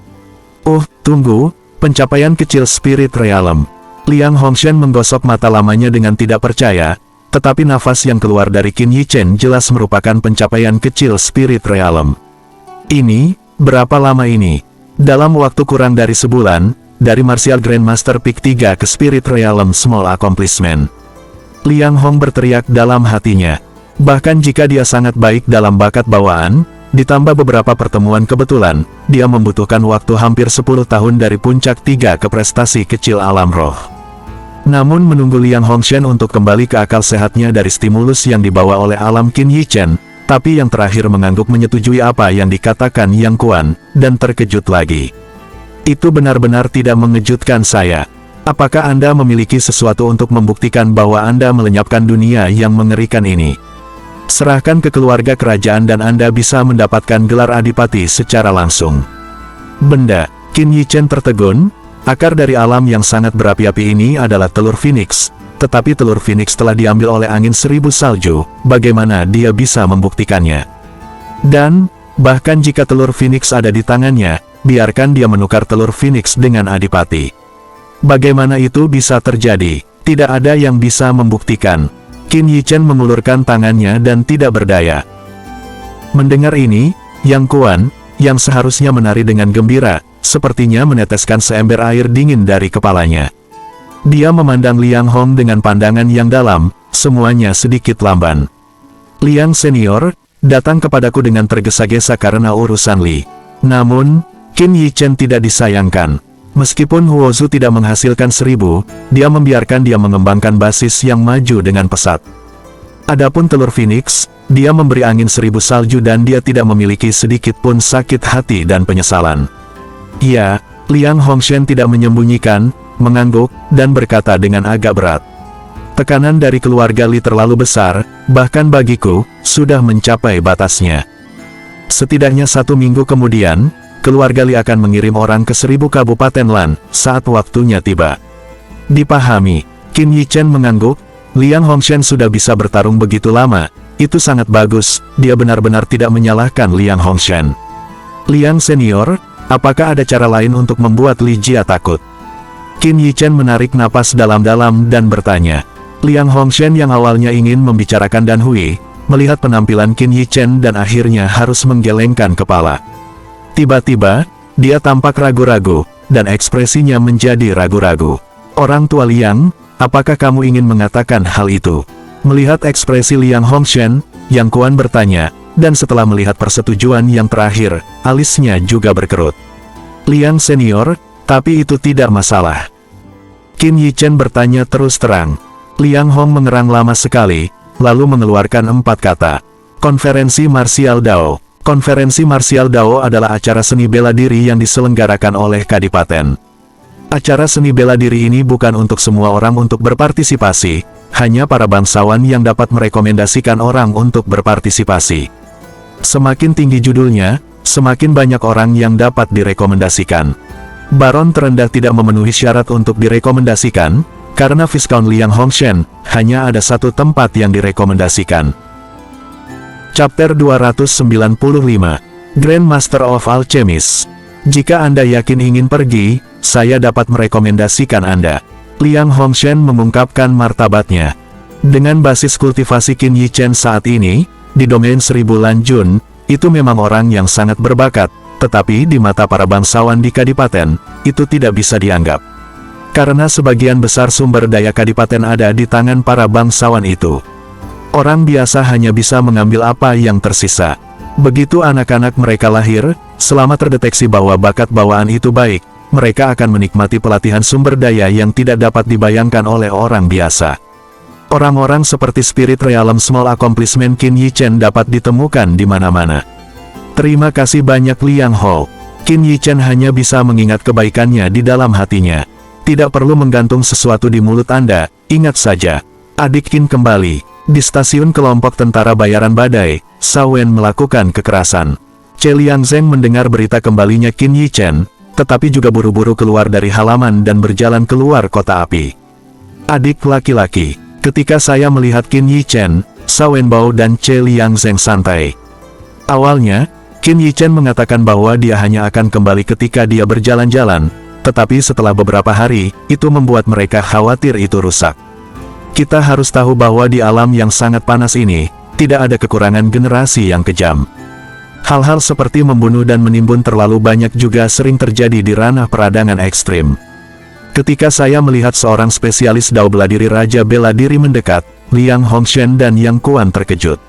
Tunggu, pencapaian kecil Spirit Realm. Liang Hongshan menggosok mata lamanya dengan tidak percaya, tetapi nafas yang keluar dari Qin Yichen jelas merupakan pencapaian kecil Spirit Realm. Ini, berapa lama ini? Dalam waktu kurang dari sebulan, dari Martial Grandmaster Peak 3 ke Spirit Realm Small Accomplishment. Liang Hong berteriak dalam hatinya. Bahkan jika dia sangat baik dalam bakat bawaan, ditambah beberapa pertemuan kebetulan, dia membutuhkan waktu hampir 10 tahun dari puncak 3 ke prestasi kecil alam roh. Namun menunggu Liang Hongshan untuk kembali ke akal sehatnya dari stimulus yang dibawa oleh alam Qin Yichen, tapi yang terakhir mengangguk menyetujui apa yang dikatakan Yang Kuan, dan terkejut lagi. Itu benar-benar tidak mengejutkan saya. Apakah Anda memiliki sesuatu untuk membuktikan bahwa Anda melenyapkan dunia yang mengerikan ini? Serahkan ke keluarga kerajaan dan Anda bisa mendapatkan gelar adipati secara langsung. Benda, Qin Yichen tertegun, akar dari alam yang sangat berapi-api ini adalah telur Phoenix, tetapi telur Phoenix telah diambil oleh angin 1000 salju, bagaimana dia bisa membuktikannya? Dan, bahkan jika telur Phoenix ada di tangannya, biarkan dia menukar telur Phoenix dengan adipati. Bagaimana itu bisa terjadi? Tidak ada yang bisa membuktikan. Qin Yichen mengulurkan tangannya dan tidak berdaya. Mendengar ini, Yang Kuan, yang seharusnya menari dengan gembira, sepertinya meneteskan seember air dingin dari kepalanya. Dia memandang Liang Hong dengan pandangan yang dalam, semuanya sedikit lamban. Liang senior, datang kepadaku dengan tergesa-gesa karena urusan Li. Namun, Qin Yichen tidak disayangkan. Meskipun Huozu tidak menghasilkan 1000, dia membiarkan dia mengembangkan basis yang maju dengan pesat. Adapun telur Phoenix, dia memberi angin 1000 salju dan dia tidak memiliki sedikit pun sakit hati dan penyesalan. Ya, Liang Hongshan tidak menyembunyikan, mengangguk, dan berkata dengan agak berat. Tekanan dari keluarga Li terlalu besar, bahkan bagiku, sudah mencapai batasnya. Setidaknya 1 minggu kemudian, keluarga Li akan mengirim orang ke 1000 kabupaten Lan, saat waktunya tiba. Dipahami, Qin Yichen mengangguk, Liang Hongshan sudah bisa bertarung begitu lama, itu sangat bagus, dia benar-benar tidak menyalahkan Liang Hongshan. Liang senior, apakah ada cara lain untuk membuat Li Jia takut? Qin Yichen menarik napas dalam-dalam dan bertanya. Liang Hongshan yang awalnya ingin membicarakan Dan Hui, melihat penampilan Qin Yichen dan akhirnya harus menggelengkan kepala. Tiba-tiba, dia tampak ragu-ragu, dan ekspresinya menjadi ragu-ragu. Orang tua Liang, apakah kamu ingin mengatakan hal itu? Melihat ekspresi Liang Hongshan, Yang Kuan bertanya, dan setelah melihat persetujuan yang terakhir, alisnya juga berkerut. Liang senior, tapi itu tidak masalah. Qin Yichen bertanya terus terang. Liang Hong mengerang lama sekali, lalu mengeluarkan 4 kata. Konferensi Martial Dao. Konferensi Martial Dao adalah acara seni bela diri yang diselenggarakan oleh Kadipaten. Acara seni bela diri ini bukan untuk semua orang untuk berpartisipasi, hanya para bangsawan yang dapat merekomendasikan orang untuk berpartisipasi. Semakin tinggi judulnya, semakin banyak orang yang dapat direkomendasikan. Baron terendah tidak memenuhi syarat untuk direkomendasikan, karena Viscount Liang Hongshan, hanya ada satu tempat yang direkomendasikan. Chapter 295, Grand Master of Alchemist. Jika Anda yakin ingin pergi, saya dapat merekomendasikan Anda. Liang Hongshan mengungkapkan martabatnya. Dengan basis kultivasi Qin Yichen saat ini, di domain 1000 Lanjun, itu memang orang yang sangat berbakat, tetapi di mata para bangsawan di Kadipaten, itu tidak bisa dianggap. Karena sebagian besar sumber daya Kadipaten ada di tangan para bangsawan itu. Orang biasa hanya bisa mengambil apa yang tersisa. Begitu anak-anak mereka lahir, selama terdeteksi bahwa bakat bawaan itu baik, mereka akan menikmati pelatihan sumber daya yang tidak dapat dibayangkan oleh orang biasa. Orang-orang seperti Spirit Realm Small Accomplishment Qin Yichen dapat ditemukan di mana-mana. Terima kasih banyak Liang Ho. Qin Yichen hanya bisa mengingat kebaikannya di dalam hatinya. Tidak perlu menggantung sesuatu di mulut Anda, ingat saja. Adik Qin kembali. Di stasiun kelompok tentara bayaran badai, Cao Wen melakukan kekerasan. Che Liangzheng mendengar berita kembalinya Qin Yichen, tetapi juga buru-buru keluar dari halaman dan berjalan keluar kota api. Adik laki-laki, ketika saya melihat Qin Yichen, Cao Wenbao dan Che Liangzheng santai. Awalnya, Qin Yichen mengatakan bahwa dia hanya akan kembali ketika dia berjalan-jalan, tetapi setelah beberapa hari, itu membuat mereka khawatir itu rusak. Kita harus tahu bahwa di alam yang sangat panas ini, tidak ada kekurangan generasi yang kejam. Hal-hal seperti membunuh dan menimbun terlalu banyak juga sering terjadi di ranah peradangan ekstrim. Ketika saya melihat seorang spesialis Dao bela diri Raja bela diri mendekat, Liang Hongshan dan Yang Kuan terkejut.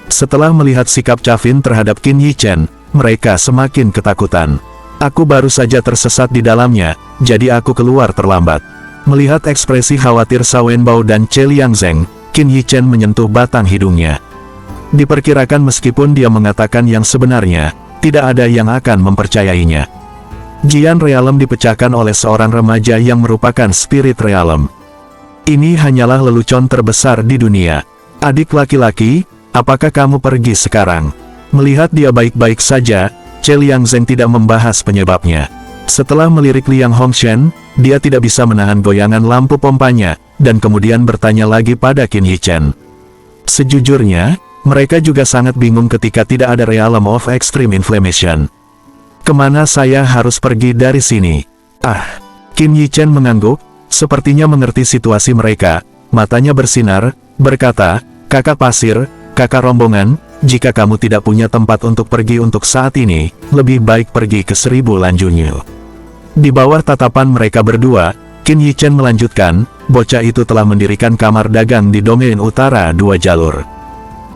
Setelah melihat sikap Chavin terhadap Qin Yichen, mereka semakin ketakutan. Aku baru saja tersesat di dalamnya, jadi aku keluar terlambat. Melihat ekspresi khawatir Cao Wenbao dan Che Liangzheng, Qin Yichen menyentuh batang hidungnya. Diperkirakan meskipun dia mengatakan yang sebenarnya, tidak ada yang akan mempercayainya. Jian Realm dipecahkan oleh seorang remaja yang merupakan Spirit Realm. Ini hanyalah lelucon terbesar di dunia. Adik laki-laki, apakah kamu pergi sekarang? Melihat dia baik-baik saja, Che Liangzheng tidak membahas penyebabnya. Setelah melirik Liang Hongshan, dia tidak bisa menahan goyangan lampu pompanya, dan kemudian bertanya lagi pada Qin Yichen. Sejujurnya, mereka juga sangat bingung ketika tidak ada Realm of Extreme Inflammation. Kemana saya harus pergi dari sini? Qin Yichen mengangguk, sepertinya mengerti situasi mereka, matanya bersinar, berkata, kakak pasir, kakak rombongan, jika kamu tidak punya tempat untuk pergi untuk saat ini, lebih baik pergi ke 1000 Lanjunyu. Di bawah tatapan mereka berdua, Qin Yichen melanjutkan, bocah itu telah mendirikan kamar dagang di domain utara 2 jalur.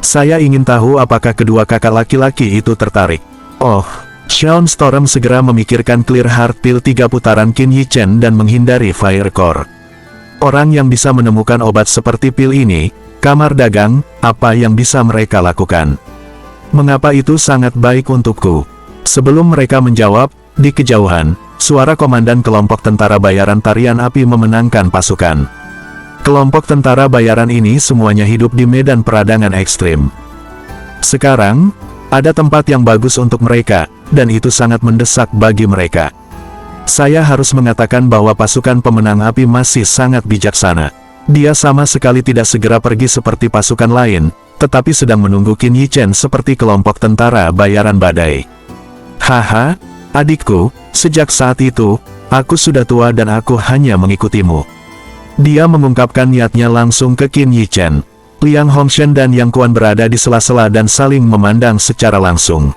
Saya ingin tahu apakah kedua kakak laki-laki itu tertarik. Sean Storm segera memikirkan Clear Heart Pill 3 putaran Qin Yichen dan menghindari Fire Core. Orang yang bisa menemukan obat seperti pil ini, kamar dagang, apa yang bisa mereka lakukan? Mengapa itu sangat baik untukku? Sebelum mereka menjawab, di kejauhan, suara komandan kelompok tentara bayaran tarian api memenangkan pasukan. Kelompok tentara bayaran ini semuanya hidup di medan peradangan ekstrim. Sekarang, ada tempat yang bagus untuk mereka, dan itu sangat mendesak bagi mereka. Saya harus mengatakan bahwa pasukan pemenang api masih sangat bijaksana. Dia sama sekali tidak segera pergi seperti pasukan lain, tetapi sedang menunggu Qin Yichen seperti kelompok tentara bayaran badai. Haha, adikku, sejak saat itu, Aku sudah tua dan aku hanya mengikutimu. Dia mengungkapkan niatnya langsung ke Qin Yichen. Liang Hongshan dan Yang Kuan berada di sela-sela dan saling memandang secara langsung.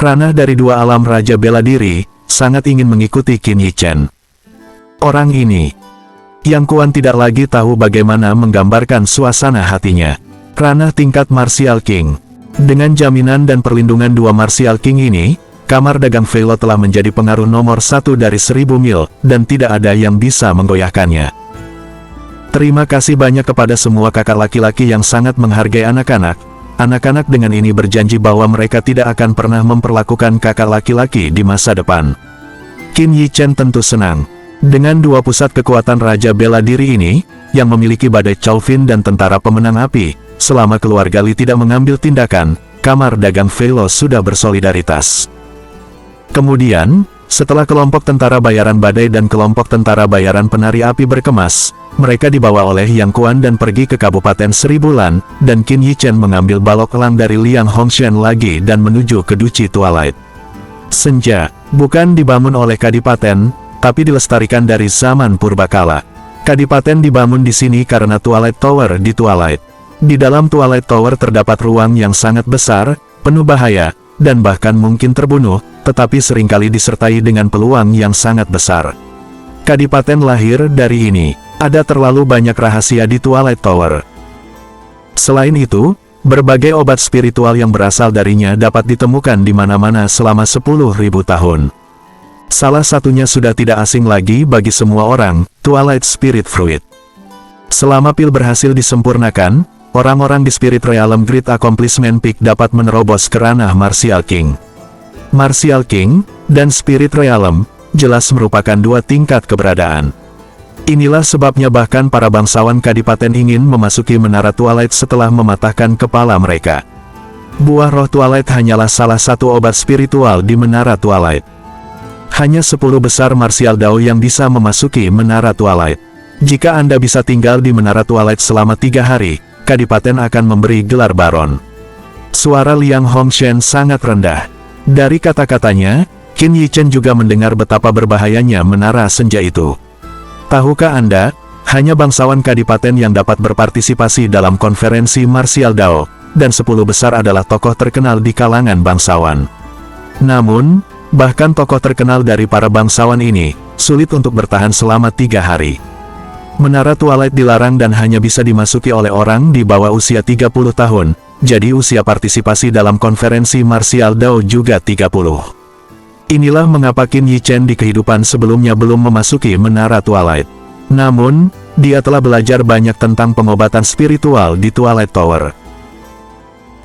Ranah dari dua alam raja bela diri, sangat ingin mengikuti Qin Yichen. Orang ini, Yang Kuan tidak lagi tahu bagaimana menggambarkan suasana hatinya. Ranah tingkat Martial King. Dengan jaminan dan perlindungan dua Martial King ini, kamar dagang Velo telah menjadi pengaruh nomor 1 dari 1000 mil, dan tidak ada yang bisa menggoyahkannya. Terima kasih banyak kepada semua kakak laki-laki yang sangat menghargai anak-anak. Anak-anak dengan ini berjanji bahwa mereka tidak akan pernah memperlakukan kakak laki-laki di masa depan. Qin Yichen tentu senang. Dengan dua pusat kekuatan Raja Bela Diri ini, yang memiliki badai Chauvin dan tentara pemenang api, selama keluarga Li tidak mengambil tindakan, kamar dagang Velo sudah bersolidaritas. Kemudian, setelah kelompok tentara bayaran badai dan kelompok tentara bayaran penari api berkemas, mereka dibawa oleh Yang Kuan dan pergi ke Kabupaten Seribulan, dan Qin Yichen mengambil balok elang dari Liang Hongshan lagi dan menuju ke Duchi Twilight. Senja, bukan dibangun oleh Kadipaten, tapi dilestarikan dari zaman purbakala. Kadipaten dibangun di sini karena Twilight Tower di Twilight. Di dalam Twilight Tower terdapat ruang yang sangat besar, penuh bahaya, dan bahkan mungkin terbunuh, tetapi seringkali disertai dengan peluang yang sangat besar. Kadipaten lahir dari ini. Ada terlalu banyak rahasia di Twilight Tower. Selain itu, berbagai obat spiritual yang berasal darinya dapat ditemukan di mana-mana selama 10.000 tahun. Salah satunya sudah tidak asing lagi bagi semua orang, Twilight Spirit Fruit. Selama pil berhasil disempurnakan, orang-orang di Spirit Realm Great Accomplishment Peak dapat menerobos ke ranah Martial King. Martial King dan Spirit Realm jelas merupakan dua tingkat keberadaan. Inilah sebabnya bahkan para bangsawan Kadipaten ingin memasuki menara Twilight setelah mematahkan kepala mereka. Buah roh Twilight hanyalah salah satu obat spiritual di menara Twilight. Hanya 10 besar Martial Dao yang bisa memasuki menara Twilight. Jika Anda bisa tinggal di menara Twilight selama 3 hari, Kadipaten akan memberi gelar Baron. Suara Liang Hongshan sangat rendah. Dari kata-katanya, Qin Yichen juga mendengar betapa berbahayanya menara senja itu. Tahukah Anda, hanya bangsawan Kadipaten yang dapat berpartisipasi dalam konferensi Martial Dao, dan 10 besar adalah tokoh terkenal di kalangan bangsawan. Namun, bahkan tokoh terkenal dari para bangsawan ini, sulit untuk bertahan selama 3 hari. Menara Twilight dilarang dan hanya bisa dimasuki oleh orang di bawah usia 30 tahun, jadi usia partisipasi dalam konferensi Martial Dao juga 30. Inilah mengapa Qin Yichen di kehidupan sebelumnya belum memasuki menara Twilight. Namun, dia telah belajar banyak tentang pengobatan spiritual di Twilight Tower.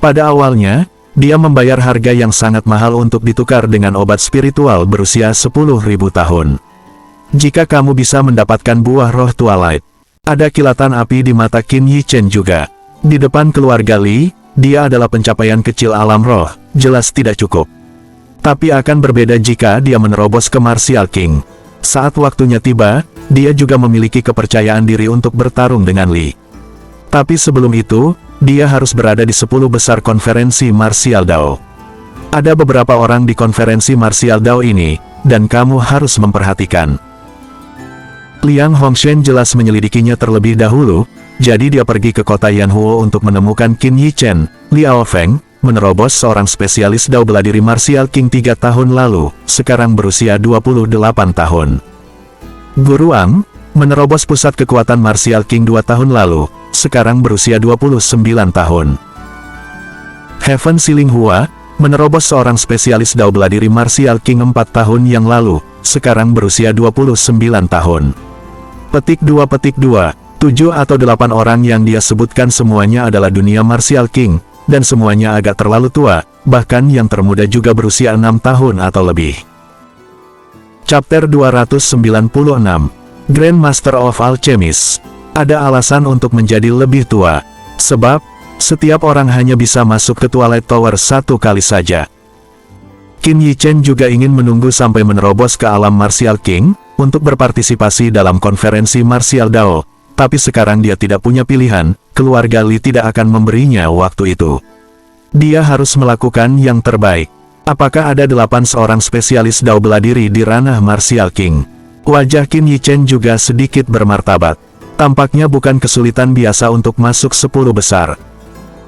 Pada awalnya, dia membayar harga yang sangat mahal untuk ditukar dengan obat spiritual berusia 10.000 tahun. Jika kamu bisa mendapatkan buah roh Twilight, ada kilatan api di mata Qin Yichen juga. Di depan keluarga Li, dia adalah pencapaian kecil alam roh, jelas tidak cukup. Tapi akan berbeda jika dia menerobos ke Martial King. Saat waktunya tiba, dia juga memiliki kepercayaan diri untuk bertarung dengan Li. Tapi sebelum itu, dia harus berada di 10 besar konferensi Martial Dao. Ada beberapa orang di konferensi Martial Dao ini, dan kamu harus memperhatikan. Liang Hongshan jelas menyelidikinya terlebih dahulu, jadi dia pergi ke kota Yanhuo untuk menemukan Qin Yichen. Liao Feng menerobos seorang spesialis Dao bela diri Martial King 3 tahun lalu, sekarang berusia 28 tahun. Guru Ang menerobos pusat kekuatan Martial King 2 tahun lalu, sekarang berusia 29 tahun. Heaven Siling Hua menerobos seorang spesialis Dao bela diri Martial King 4 tahun yang lalu, sekarang berusia 29 tahun. Petik 2, 7 atau 8 orang yang dia sebutkan semuanya adalah dunia Martial King, dan semuanya agak terlalu tua, bahkan yang termuda juga berusia 6 tahun atau lebih. Chapter 296, Grand Master of Alchemist. Ada alasan untuk menjadi lebih tua, sebab setiap orang hanya bisa masuk ke Twilight Tower 1 kali saja. Qin Yichen juga ingin menunggu sampai menerobos ke alam Martial King, untuk berpartisipasi dalam konferensi Martial Dao, tapi sekarang dia tidak punya pilihan, keluarga Li tidak akan memberinya waktu itu. Dia harus melakukan yang terbaik. Apakah ada 8 seorang spesialis Dao bela diri di ranah Martial King? Wajah Qin Yichen juga sedikit bermartabat. Tampaknya bukan kesulitan biasa untuk masuk 10 besar.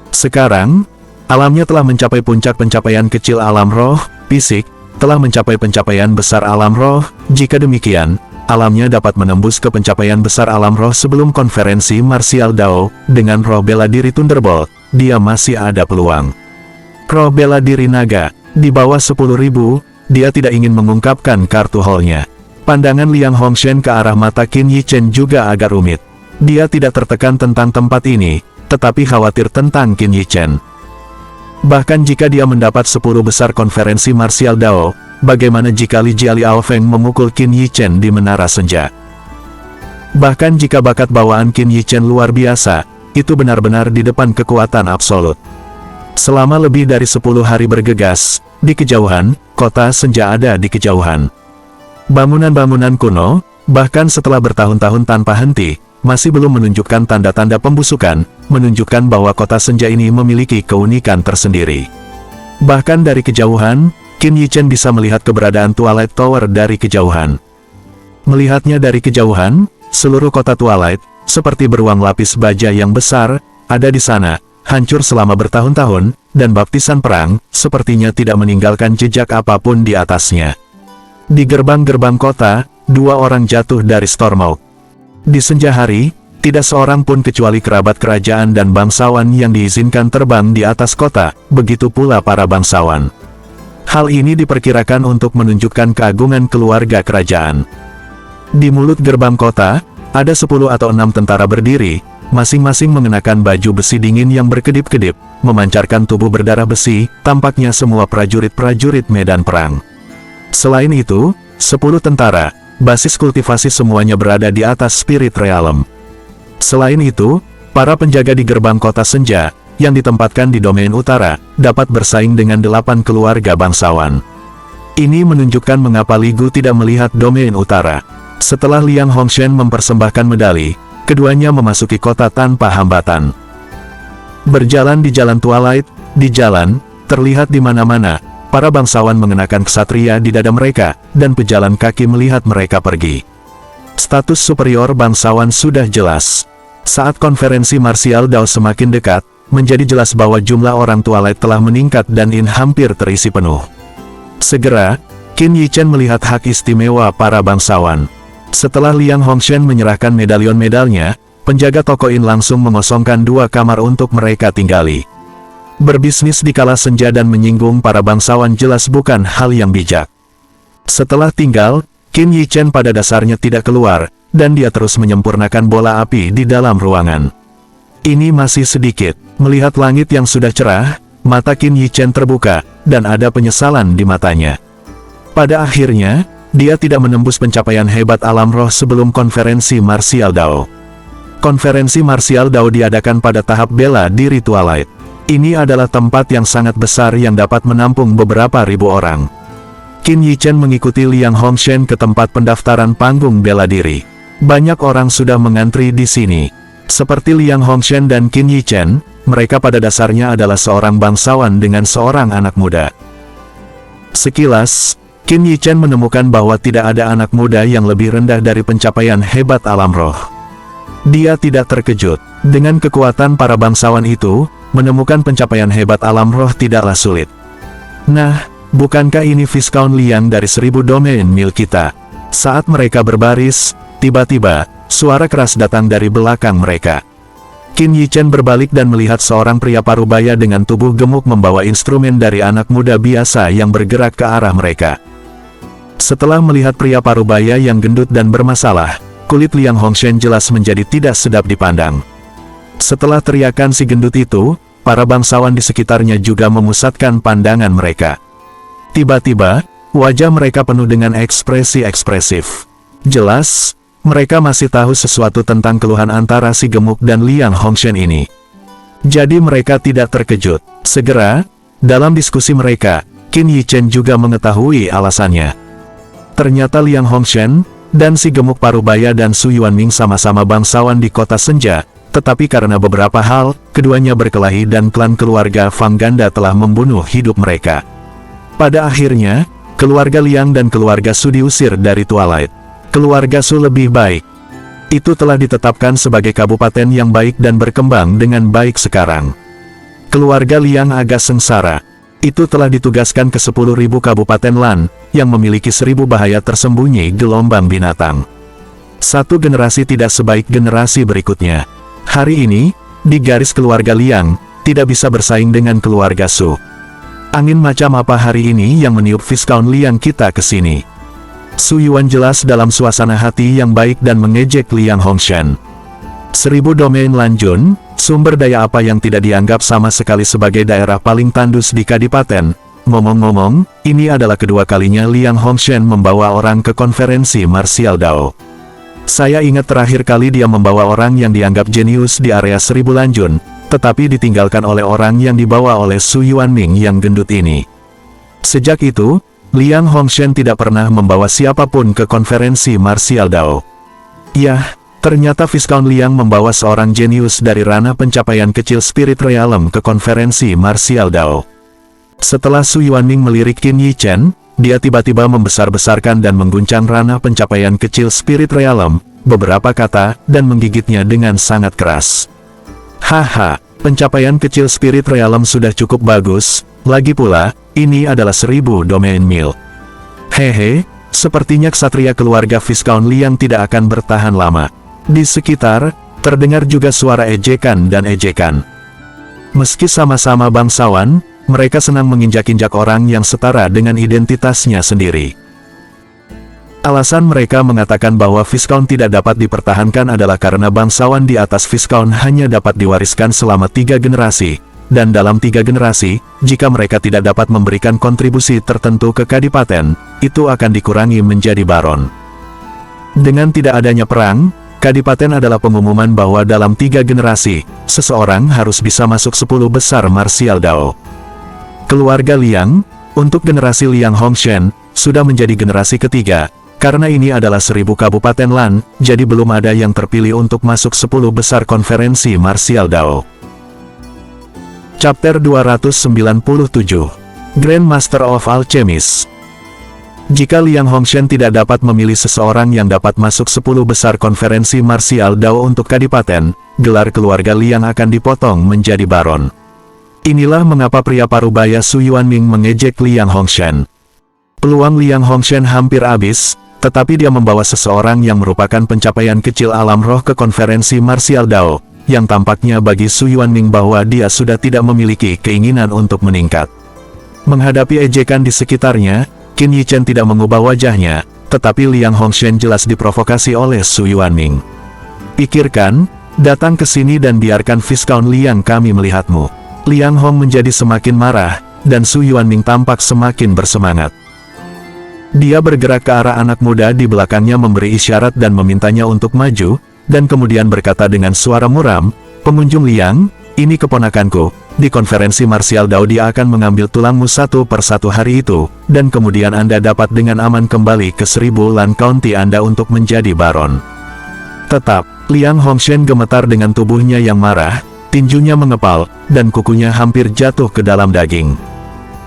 Sekarang, alamnya telah mencapai puncak pencapaian kecil alam roh, fisik, telah mencapai pencapaian besar alam roh. Jika demikian, alamnya dapat menembus ke pencapaian besar alam roh sebelum konferensi martial Dao. Dengan roh bela diri Thunderbolt, dia masih ada peluang. Roh bela diri naga, di bawah 10.000, dia tidak ingin mengungkapkan kartu haulnya. Pandangan Liang Hongshan ke arah mata Qin Yichen juga agak rumit. Dia tidak tertekan tentang tempat ini, tetapi khawatir tentang Qin Yichen. Bahkan jika dia mendapat 10 besar konferensi martial Dao, bagaimana jika Li Jialiao Feng memukul Qin Yichen di Menara Senja? Bahkan jika bakat bawaan Qin Yichen luar biasa, itu benar-benar di depan kekuatan absolut. Selama lebih dari 10 hari bergegas, di kejauhan, kota Senja ada di kejauhan. Bangunan-bangunan kuno, bahkan setelah bertahun-tahun tanpa henti, masih belum menunjukkan tanda-tanda pembusukan, menunjukkan bahwa kota Senja ini memiliki keunikan tersendiri. Bahkan dari kejauhan, Qin Yichen bisa melihat keberadaan Twilight Tower dari kejauhan. Melihatnya dari kejauhan, seluruh kota Twilight, seperti beruang lapis baja yang besar, ada di sana, hancur selama bertahun-tahun, dan baptisan perang, sepertinya tidak meninggalkan jejak apapun di atasnya. Di gerbang-gerbang kota, 2 orang jatuh dari Stormhawk. Di senja hari, tidak seorang pun kecuali kerabat kerajaan dan bangsawan yang diizinkan terbang di atas kota, begitu pula para bangsawan. Hal ini diperkirakan untuk menunjukkan keagungan keluarga kerajaan. Di mulut gerbang kota, ada 10 atau 6 tentara berdiri, masing-masing mengenakan baju besi dingin yang berkedip-kedip, memancarkan tubuh berdarah besi, tampaknya semua prajurit-prajurit medan perang. Selain itu, 10 tentara, basis kultivasi semuanya berada di atas Spirit Realm. Selain itu, para penjaga di gerbang kota Senja, yang ditempatkan di domain utara, dapat bersaing dengan 8 keluarga bangsawan. Ini menunjukkan mengapa Li Gu tidak melihat domain utara. Setelah Liang Hongshan mempersembahkan medali, keduanya memasuki kota tanpa hambatan. Berjalan di jalan Twilight, di jalan, terlihat di mana-mana, para bangsawan mengenakan ksatria di dada mereka, dan pejalan kaki melihat mereka pergi. Status superior bangsawan sudah jelas. Saat konferensi martial Dao semakin dekat, menjadi jelas bahwa jumlah orang Twilight telah meningkat dan hampir terisi penuh. Segera, Qin Yichen melihat hak istimewa para bangsawan. Setelah Liang Hongshan menyerahkan medalion-medalnya, penjaga toko langsung mengosongkan 2 kamar untuk mereka tinggali. Berbisnis di kala senja dan menyinggung para bangsawan jelas bukan hal yang bijak. Setelah tinggal, Qin Yichen pada dasarnya tidak keluar, dan dia terus menyempurnakan bola api di dalam ruangan. Ini masih sedikit. Melihat langit yang sudah cerah, mata Qin Yichen terbuka, dan ada penyesalan di matanya. Pada akhirnya, dia tidak menembus pencapaian hebat alam roh sebelum konferensi martial Dao. Konferensi martial Dao diadakan pada tahap bela diri Twilight. Ini adalah tempat yang sangat besar yang dapat menampung beberapa ribu orang. Qin Yichen mengikuti Liang Hongshan ke tempat pendaftaran panggung bela diri. Banyak orang sudah mengantri di sini. Seperti Liang Hongshan dan Qin Yichen, mereka pada dasarnya adalah seorang bangsawan dengan seorang anak muda. Sekilas, Qin Yichen menemukan bahwa tidak ada anak muda yang lebih rendah dari pencapaian hebat alam roh. Dia tidak terkejut. Dengan kekuatan para bangsawan itu, menemukan pencapaian hebat alam roh tidaklah sulit. Nah, bukankah ini Viscount Liang dari 1000 domain mil kita? Saat mereka berbaris, tiba-tiba, suara keras datang dari belakang mereka. Qin Yichen berbalik dan melihat seorang pria parubaya dengan tubuh gemuk membawa instrumen dari anak muda biasa yang bergerak ke arah mereka. Setelah melihat pria parubaya yang gendut dan bermasalah, kulit Liang Hongshan jelas menjadi tidak sedap dipandang. Setelah teriakan si gendut itu, para bangsawan di sekitarnya juga memusatkan pandangan mereka. Tiba-tiba, wajah mereka penuh dengan ekspresi ekspresif. Jelas, mereka masih tahu sesuatu tentang keluhan antara si gemuk dan Liang Hongshan ini. Jadi mereka tidak terkejut. Segera, dalam diskusi mereka, Qin Yichen juga mengetahui alasannya. Ternyata Liang Hongshan, dan si gemuk parubaya dan Su Yuanming sama-sama bangsawan di kota Senja, tetapi karena beberapa hal, keduanya berkelahi dan klan keluarga Fang Ganda telah membunuh hidup mereka. Pada akhirnya, keluarga Liang dan keluarga Su diusir dari Twilight. keluarga Su lebih baik. Itu telah ditetapkan sebagai kabupaten yang baik dan berkembang dengan baik sekarang. Keluarga Liang agak sengsara. Itu telah ditugaskan ke 10.000 kabupaten Lan, yang memiliki 1.000 bahaya tersembunyi gelombang binatang. Satu generasi tidak sebaik generasi berikutnya. Hari ini, di garis keluarga Liang, tidak bisa bersaing dengan keluarga Su. Angin macam apa hari ini yang meniup Viscount Liang kita ke sini? Su Yuan jelas dalam suasana hati yang baik dan mengejek Liang Hongshan. 1000 domain Lanjun, sumber daya apa yang tidak dianggap sama sekali sebagai daerah paling tandus di Kadipaten. Ngomong-ngomong, ini adalah kedua kalinya Liang Hongshan membawa orang ke konferensi Martial Dao. Saya ingat terakhir kali dia membawa orang yang dianggap jenius di area 1000 Lanjun, tetapi ditinggalkan oleh orang yang dibawa oleh Su Yuanming yang gendut ini. Sejak itu, Liang Hongshan tidak pernah membawa siapapun ke konferensi Martial Dao. Yah, ternyata Viscount Liang membawa seorang jenius dari ranah pencapaian kecil Spirit Realm ke konferensi Martial Dao. Setelah Su Yuanming melirik Qin Yichen, dia tiba-tiba membesar-besarkan dan mengguncang ranah pencapaian kecil Spirit Realm, beberapa kata, dan menggigitnya dengan sangat keras. Haha, pencapaian kecil Spirit Realm sudah cukup bagus, lagi pula, ini adalah 1000 domain mil. Hehe, sepertinya ksatria keluarga Viscount Liang tidak akan bertahan lama. Di sekitar, terdengar juga suara ejekan dan ejekan. Meski sama-sama bangsawan, mereka senang menginjak-injak orang yang setara dengan identitasnya sendiri. Alasan mereka mengatakan bahwa Viscount tidak dapat dipertahankan adalah karena bangsawan di atas Viscount hanya dapat diwariskan selama 3 generasi, dan dalam 3 generasi, jika mereka tidak dapat memberikan kontribusi tertentu ke Kadipaten, itu akan dikurangi menjadi Baron. Dengan tidak adanya perang, Kadipaten adalah pengumuman bahwa dalam 3 generasi, seseorang harus bisa masuk 10 besar Martial Dao. Keluarga Liang, untuk generasi Liang Hongshan, sudah menjadi generasi ketiga. Karena ini adalah 1000 kabupaten Lan, jadi belum ada yang terpilih untuk masuk 10 besar konferensi Martial Dao. Chapter 297 Grandmaster of Alchemist. Jika Liang Hongshan tidak dapat memilih seseorang yang dapat masuk 10 besar konferensi Martial Dao untuk Kadipaten, gelar keluarga Liang akan dipotong menjadi Baron. Inilah mengapa pria parubaya Su Yuanming mengejek Liang Hongshan. Peluang Liang Hongshan hampir habis, tetapi dia membawa seseorang yang merupakan pencapaian kecil alam roh ke konferensi Martial Dao, yang tampaknya bagi Su Yuanming bahwa dia sudah tidak memiliki keinginan untuk meningkat. Menghadapi ejekan di sekitarnya, Qin Yichen tidak mengubah wajahnya, tetapi Liang Hongshan jelas diprovokasi oleh Su Yuanming. Pikirkan, datang ke sini dan biarkan Viscount Liang kami melihatmu. Liang Hong menjadi semakin marah, dan Su Yuanming tampak semakin bersemangat. Dia bergerak ke arah anak muda di belakangnya memberi isyarat dan memintanya untuk maju, dan kemudian berkata dengan suara muram, "Pengunjung Liang, ini keponakanku, di konferensi Martial Dao dia akan mengambil tulangmu satu per satu hari itu, dan kemudian Anda dapat dengan aman kembali ke 1000 Lan County Anda untuk menjadi Baron." Tetap, Liang Hongshan gemetar dengan tubuhnya yang marah, tinjunya mengepal, dan kukunya hampir jatuh ke dalam daging.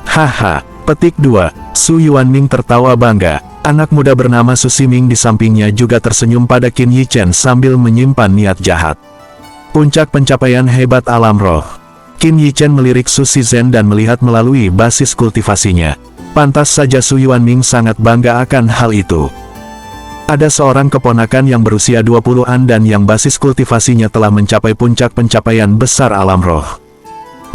Haha. Petik 2. Su Yuanming tertawa bangga. Anak muda bernama Su Ximing di sampingnya juga tersenyum pada Qin Yichen sambil menyimpan niat jahat. Puncak pencapaian hebat alam roh. Qin Yichen melirik Su Shizhen dan melihat melalui basis kultivasinya. Pantas saja Su Yuanming sangat bangga akan hal itu. Ada seorang keponakan yang berusia 20-an dan yang basis kultivasinya telah mencapai puncak pencapaian besar alam roh.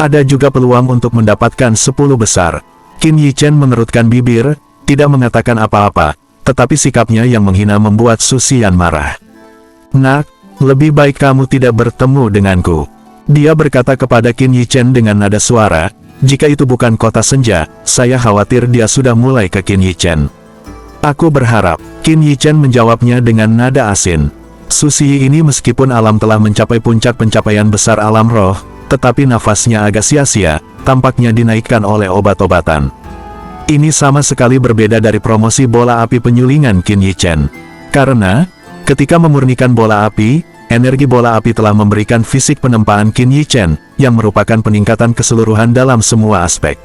Ada juga peluang untuk mendapatkan 10 besar. Qin Yichen mengerutkan bibir, tidak mengatakan apa-apa, tetapi sikapnya yang menghina membuat Su Xian marah. "Nak, lebih baik kamu tidak bertemu denganku." Dia berkata kepada Qin Yichen dengan nada suara, "Jika itu bukan kota senja, saya khawatir dia sudah mulai ke Qin Yichen." "Aku berharap." Qin Yichen menjawabnya dengan nada asin. Su Xi ini meskipun alam telah mencapai puncak pencapaian besar alam roh, tetapi nafasnya agak sia-sia, tampaknya dinaikkan oleh obat-obatan. Ini sama sekali berbeda dari promosi bola api penyulingan Qin Yichen. Karena, ketika memurnikan bola api, energi bola api telah memberikan fisik penempaan Qin Yichen, yang merupakan peningkatan keseluruhan dalam semua aspek.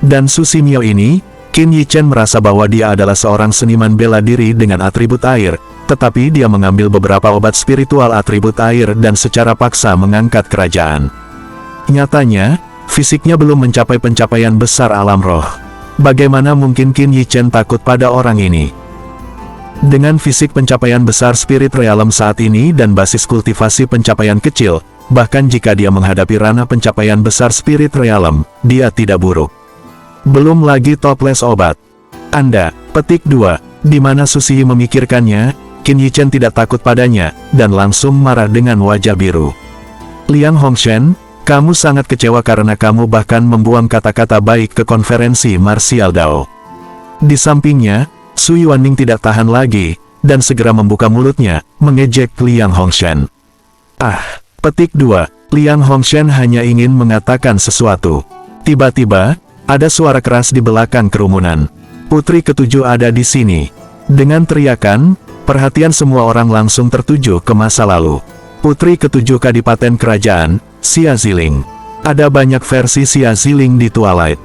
Dan Su Ximio ini, Qin Yichen merasa bahwa dia adalah seorang seniman bela diri dengan atribut air, tetapi dia mengambil beberapa obat spiritual atribut air dan secara paksa mengangkat kerajaan. Nyatanya, fisiknya belum mencapai pencapaian besar alam roh. Bagaimana mungkin Qin Yichen takut pada orang ini? Dengan fisik pencapaian besar spirit realm saat ini dan basis kultivasi pencapaian kecil, bahkan jika dia menghadapi ranah pencapaian besar spirit realm, dia tidak buruk. Belum lagi toples obat. Anda, petik 2, di mana Susihi memikirkannya, Qin Yichen tidak takut padanya, dan langsung marah dengan wajah biru. Liang Hongshen, kamu sangat kecewa karena kamu bahkan membuang kata-kata baik ke konferensi Martial Dao. Di sampingnya, Su Yuanning tidak tahan lagi, dan segera membuka mulutnya, mengejek Liang Hongshen. Petik 2, Liang Hongshen hanya ingin mengatakan sesuatu. Tiba-tiba, ada suara keras di belakang kerumunan. Putri ketujuh ada di sini. Dengan teriakan, perhatian semua orang langsung tertuju ke masa lalu. Putri ketujuh Kadipaten Kerajaan, Xia Ziling. Ada banyak versi Xia Ziling di Twilight.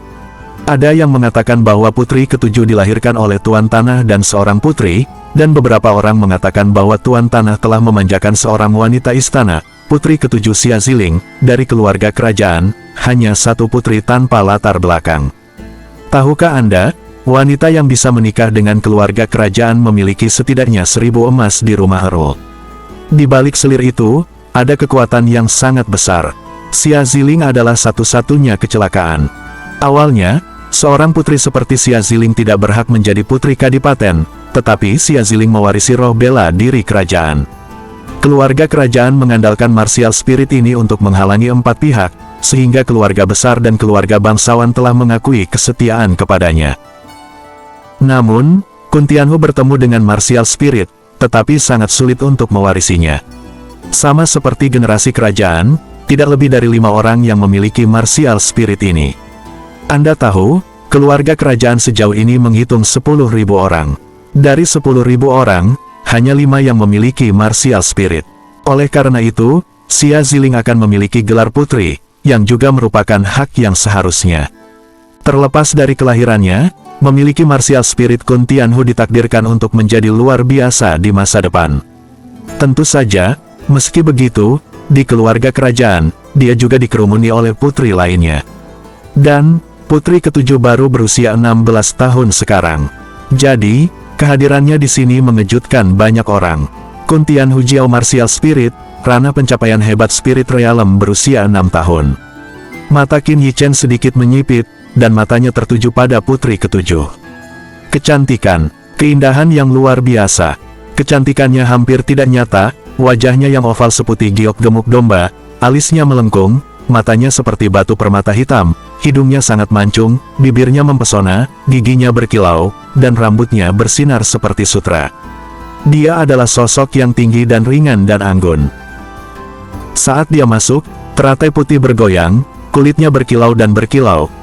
Ada yang mengatakan bahwa putri ketujuh dilahirkan oleh Tuan Tanah dan seorang putri, dan beberapa orang mengatakan bahwa Tuan Tanah telah memanjakan seorang wanita istana, putri ketujuh Xia Ziling, dari keluarga kerajaan, hanya satu putri tanpa latar belakang. Tahukah Anda, wanita yang bisa menikah dengan keluarga kerajaan memiliki setidaknya 1000 emas di rumah Errol. Di balik selir itu, ada kekuatan yang sangat besar. Xia Ziling adalah satu-satunya kecelakaan. Awalnya, seorang putri seperti Xia Ziling tidak berhak menjadi putri kadipaten, tetapi Xia Ziling mewarisi roh bela diri kerajaan. Keluarga kerajaan mengandalkan martial spirit ini untuk menghalangi 4 pihak, sehingga keluarga besar dan keluarga bangsawan telah mengakui kesetiaan kepadanya. Namun, Kun Tianhu bertemu dengan martial spirit, tetapi sangat sulit untuk mewarisinya. Sama seperti generasi kerajaan, tidak lebih dari 5 orang yang memiliki martial spirit ini. Anda tahu, keluarga kerajaan sejauh ini menghitung 10.000 orang. Dari 10.000 orang, hanya 5 yang memiliki martial spirit. Oleh karena itu, Xia Ziling akan memiliki gelar putri, yang juga merupakan hak yang seharusnya. Terlepas dari kelahirannya, memiliki martial spirit Kun Tianhu ditakdirkan untuk menjadi luar biasa di masa depan. Tentu saja, meski begitu, di keluarga kerajaan, dia juga dikerumuni oleh putri lainnya. Dan, putri ketujuh baru berusia 16 tahun sekarang. Jadi, kehadirannya di sini mengejutkan banyak orang. Kun Tianhu Jiao Martial Spirit, ranah pencapaian hebat Spirit Realm berusia 6 tahun. Mata Qin Yichen sedikit menyipit, dan matanya tertuju pada putri ketujuh. Kecantikan, keindahan yang luar biasa. Kecantikannya hampir tidak nyata, wajahnya yang oval seputih giok gemuk domba, alisnya melengkung, matanya seperti batu permata hitam, hidungnya sangat mancung, bibirnya mempesona, giginya berkilau, dan rambutnya bersinar seperti sutra. Dia adalah sosok yang tinggi dan ringan dan anggun. Saat dia masuk, teratai putih bergoyang, kulitnya berkilau,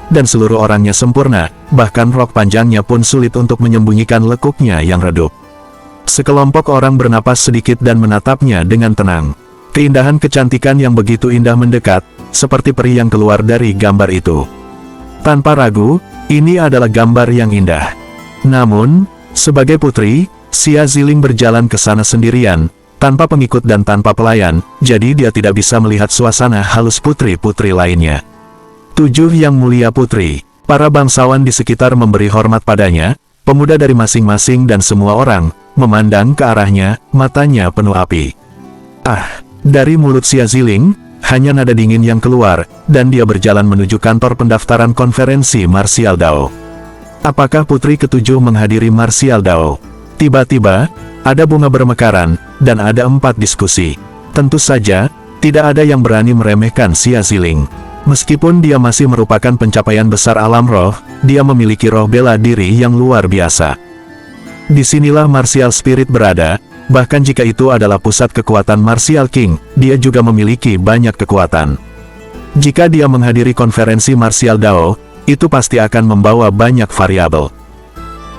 dan seluruh orangnya sempurna, bahkan rok panjangnya pun sulit untuk menyembunyikan lekuknya yang redup. Sekelompok orang bernapas sedikit dan menatapnya dengan tenang. Keindahan kecantikan yang begitu indah mendekat, seperti peri yang keluar dari gambar itu. Tanpa ragu, ini adalah gambar yang indah. Namun, sebagai putri, Xia Ziling berjalan ke sana sendirian, tanpa pengikut dan tanpa pelayan, jadi dia tidak bisa melihat suasana halus putri-putri lainnya. 7 Yang Mulia Putri, para bangsawan di sekitar memberi hormat padanya, pemuda dari masing-masing dan semua orang, memandang ke arahnya, matanya penuh api. Dari mulut Xia Ziling, hanya nada dingin yang keluar, dan dia berjalan menuju kantor pendaftaran konferensi Martial Dao. Apakah putri ketujuh menghadiri Martial Dao? Tiba-tiba, ada bunga bermekaran, dan ada 4 diskusi. Tentu saja, tidak ada yang berani meremehkan Xia Ziling. Meskipun dia masih merupakan pencapaian besar alam roh, dia memiliki roh bela diri yang luar biasa. Disinilah Martial Spirit berada, bahkan jika itu adalah pusat kekuatan Martial King, dia juga memiliki banyak kekuatan. Jika dia menghadiri konferensi Martial Dao, itu pasti akan membawa banyak variabel.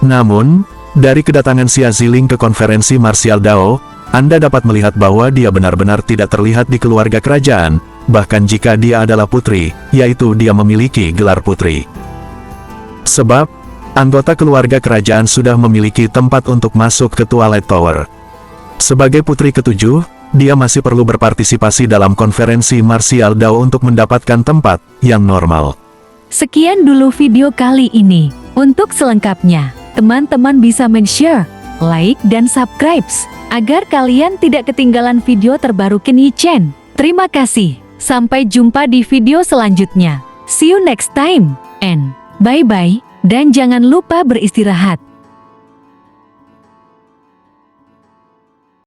Namun, dari kedatangan Xia Ziling ke konferensi Martial Dao, Anda dapat melihat bahwa dia benar-benar tidak terlihat di keluarga kerajaan, bahkan jika dia adalah putri, yaitu dia memiliki gelar putri. Sebab, anggota keluarga kerajaan sudah memiliki tempat untuk masuk ke Twilight Tower. Sebagai putri ketujuh, dia masih perlu berpartisipasi dalam konferensi martial Dao untuk mendapatkan tempat yang normal. Sekian dulu video kali ini. Untuk selengkapnya, teman-teman bisa share, like, dan subscribe agar kalian tidak ketinggalan video terbaru Qin Yi Chen. Terima kasih. Sampai jumpa di video selanjutnya. See you next time and bye-bye. Dan jangan lupa beristirahat.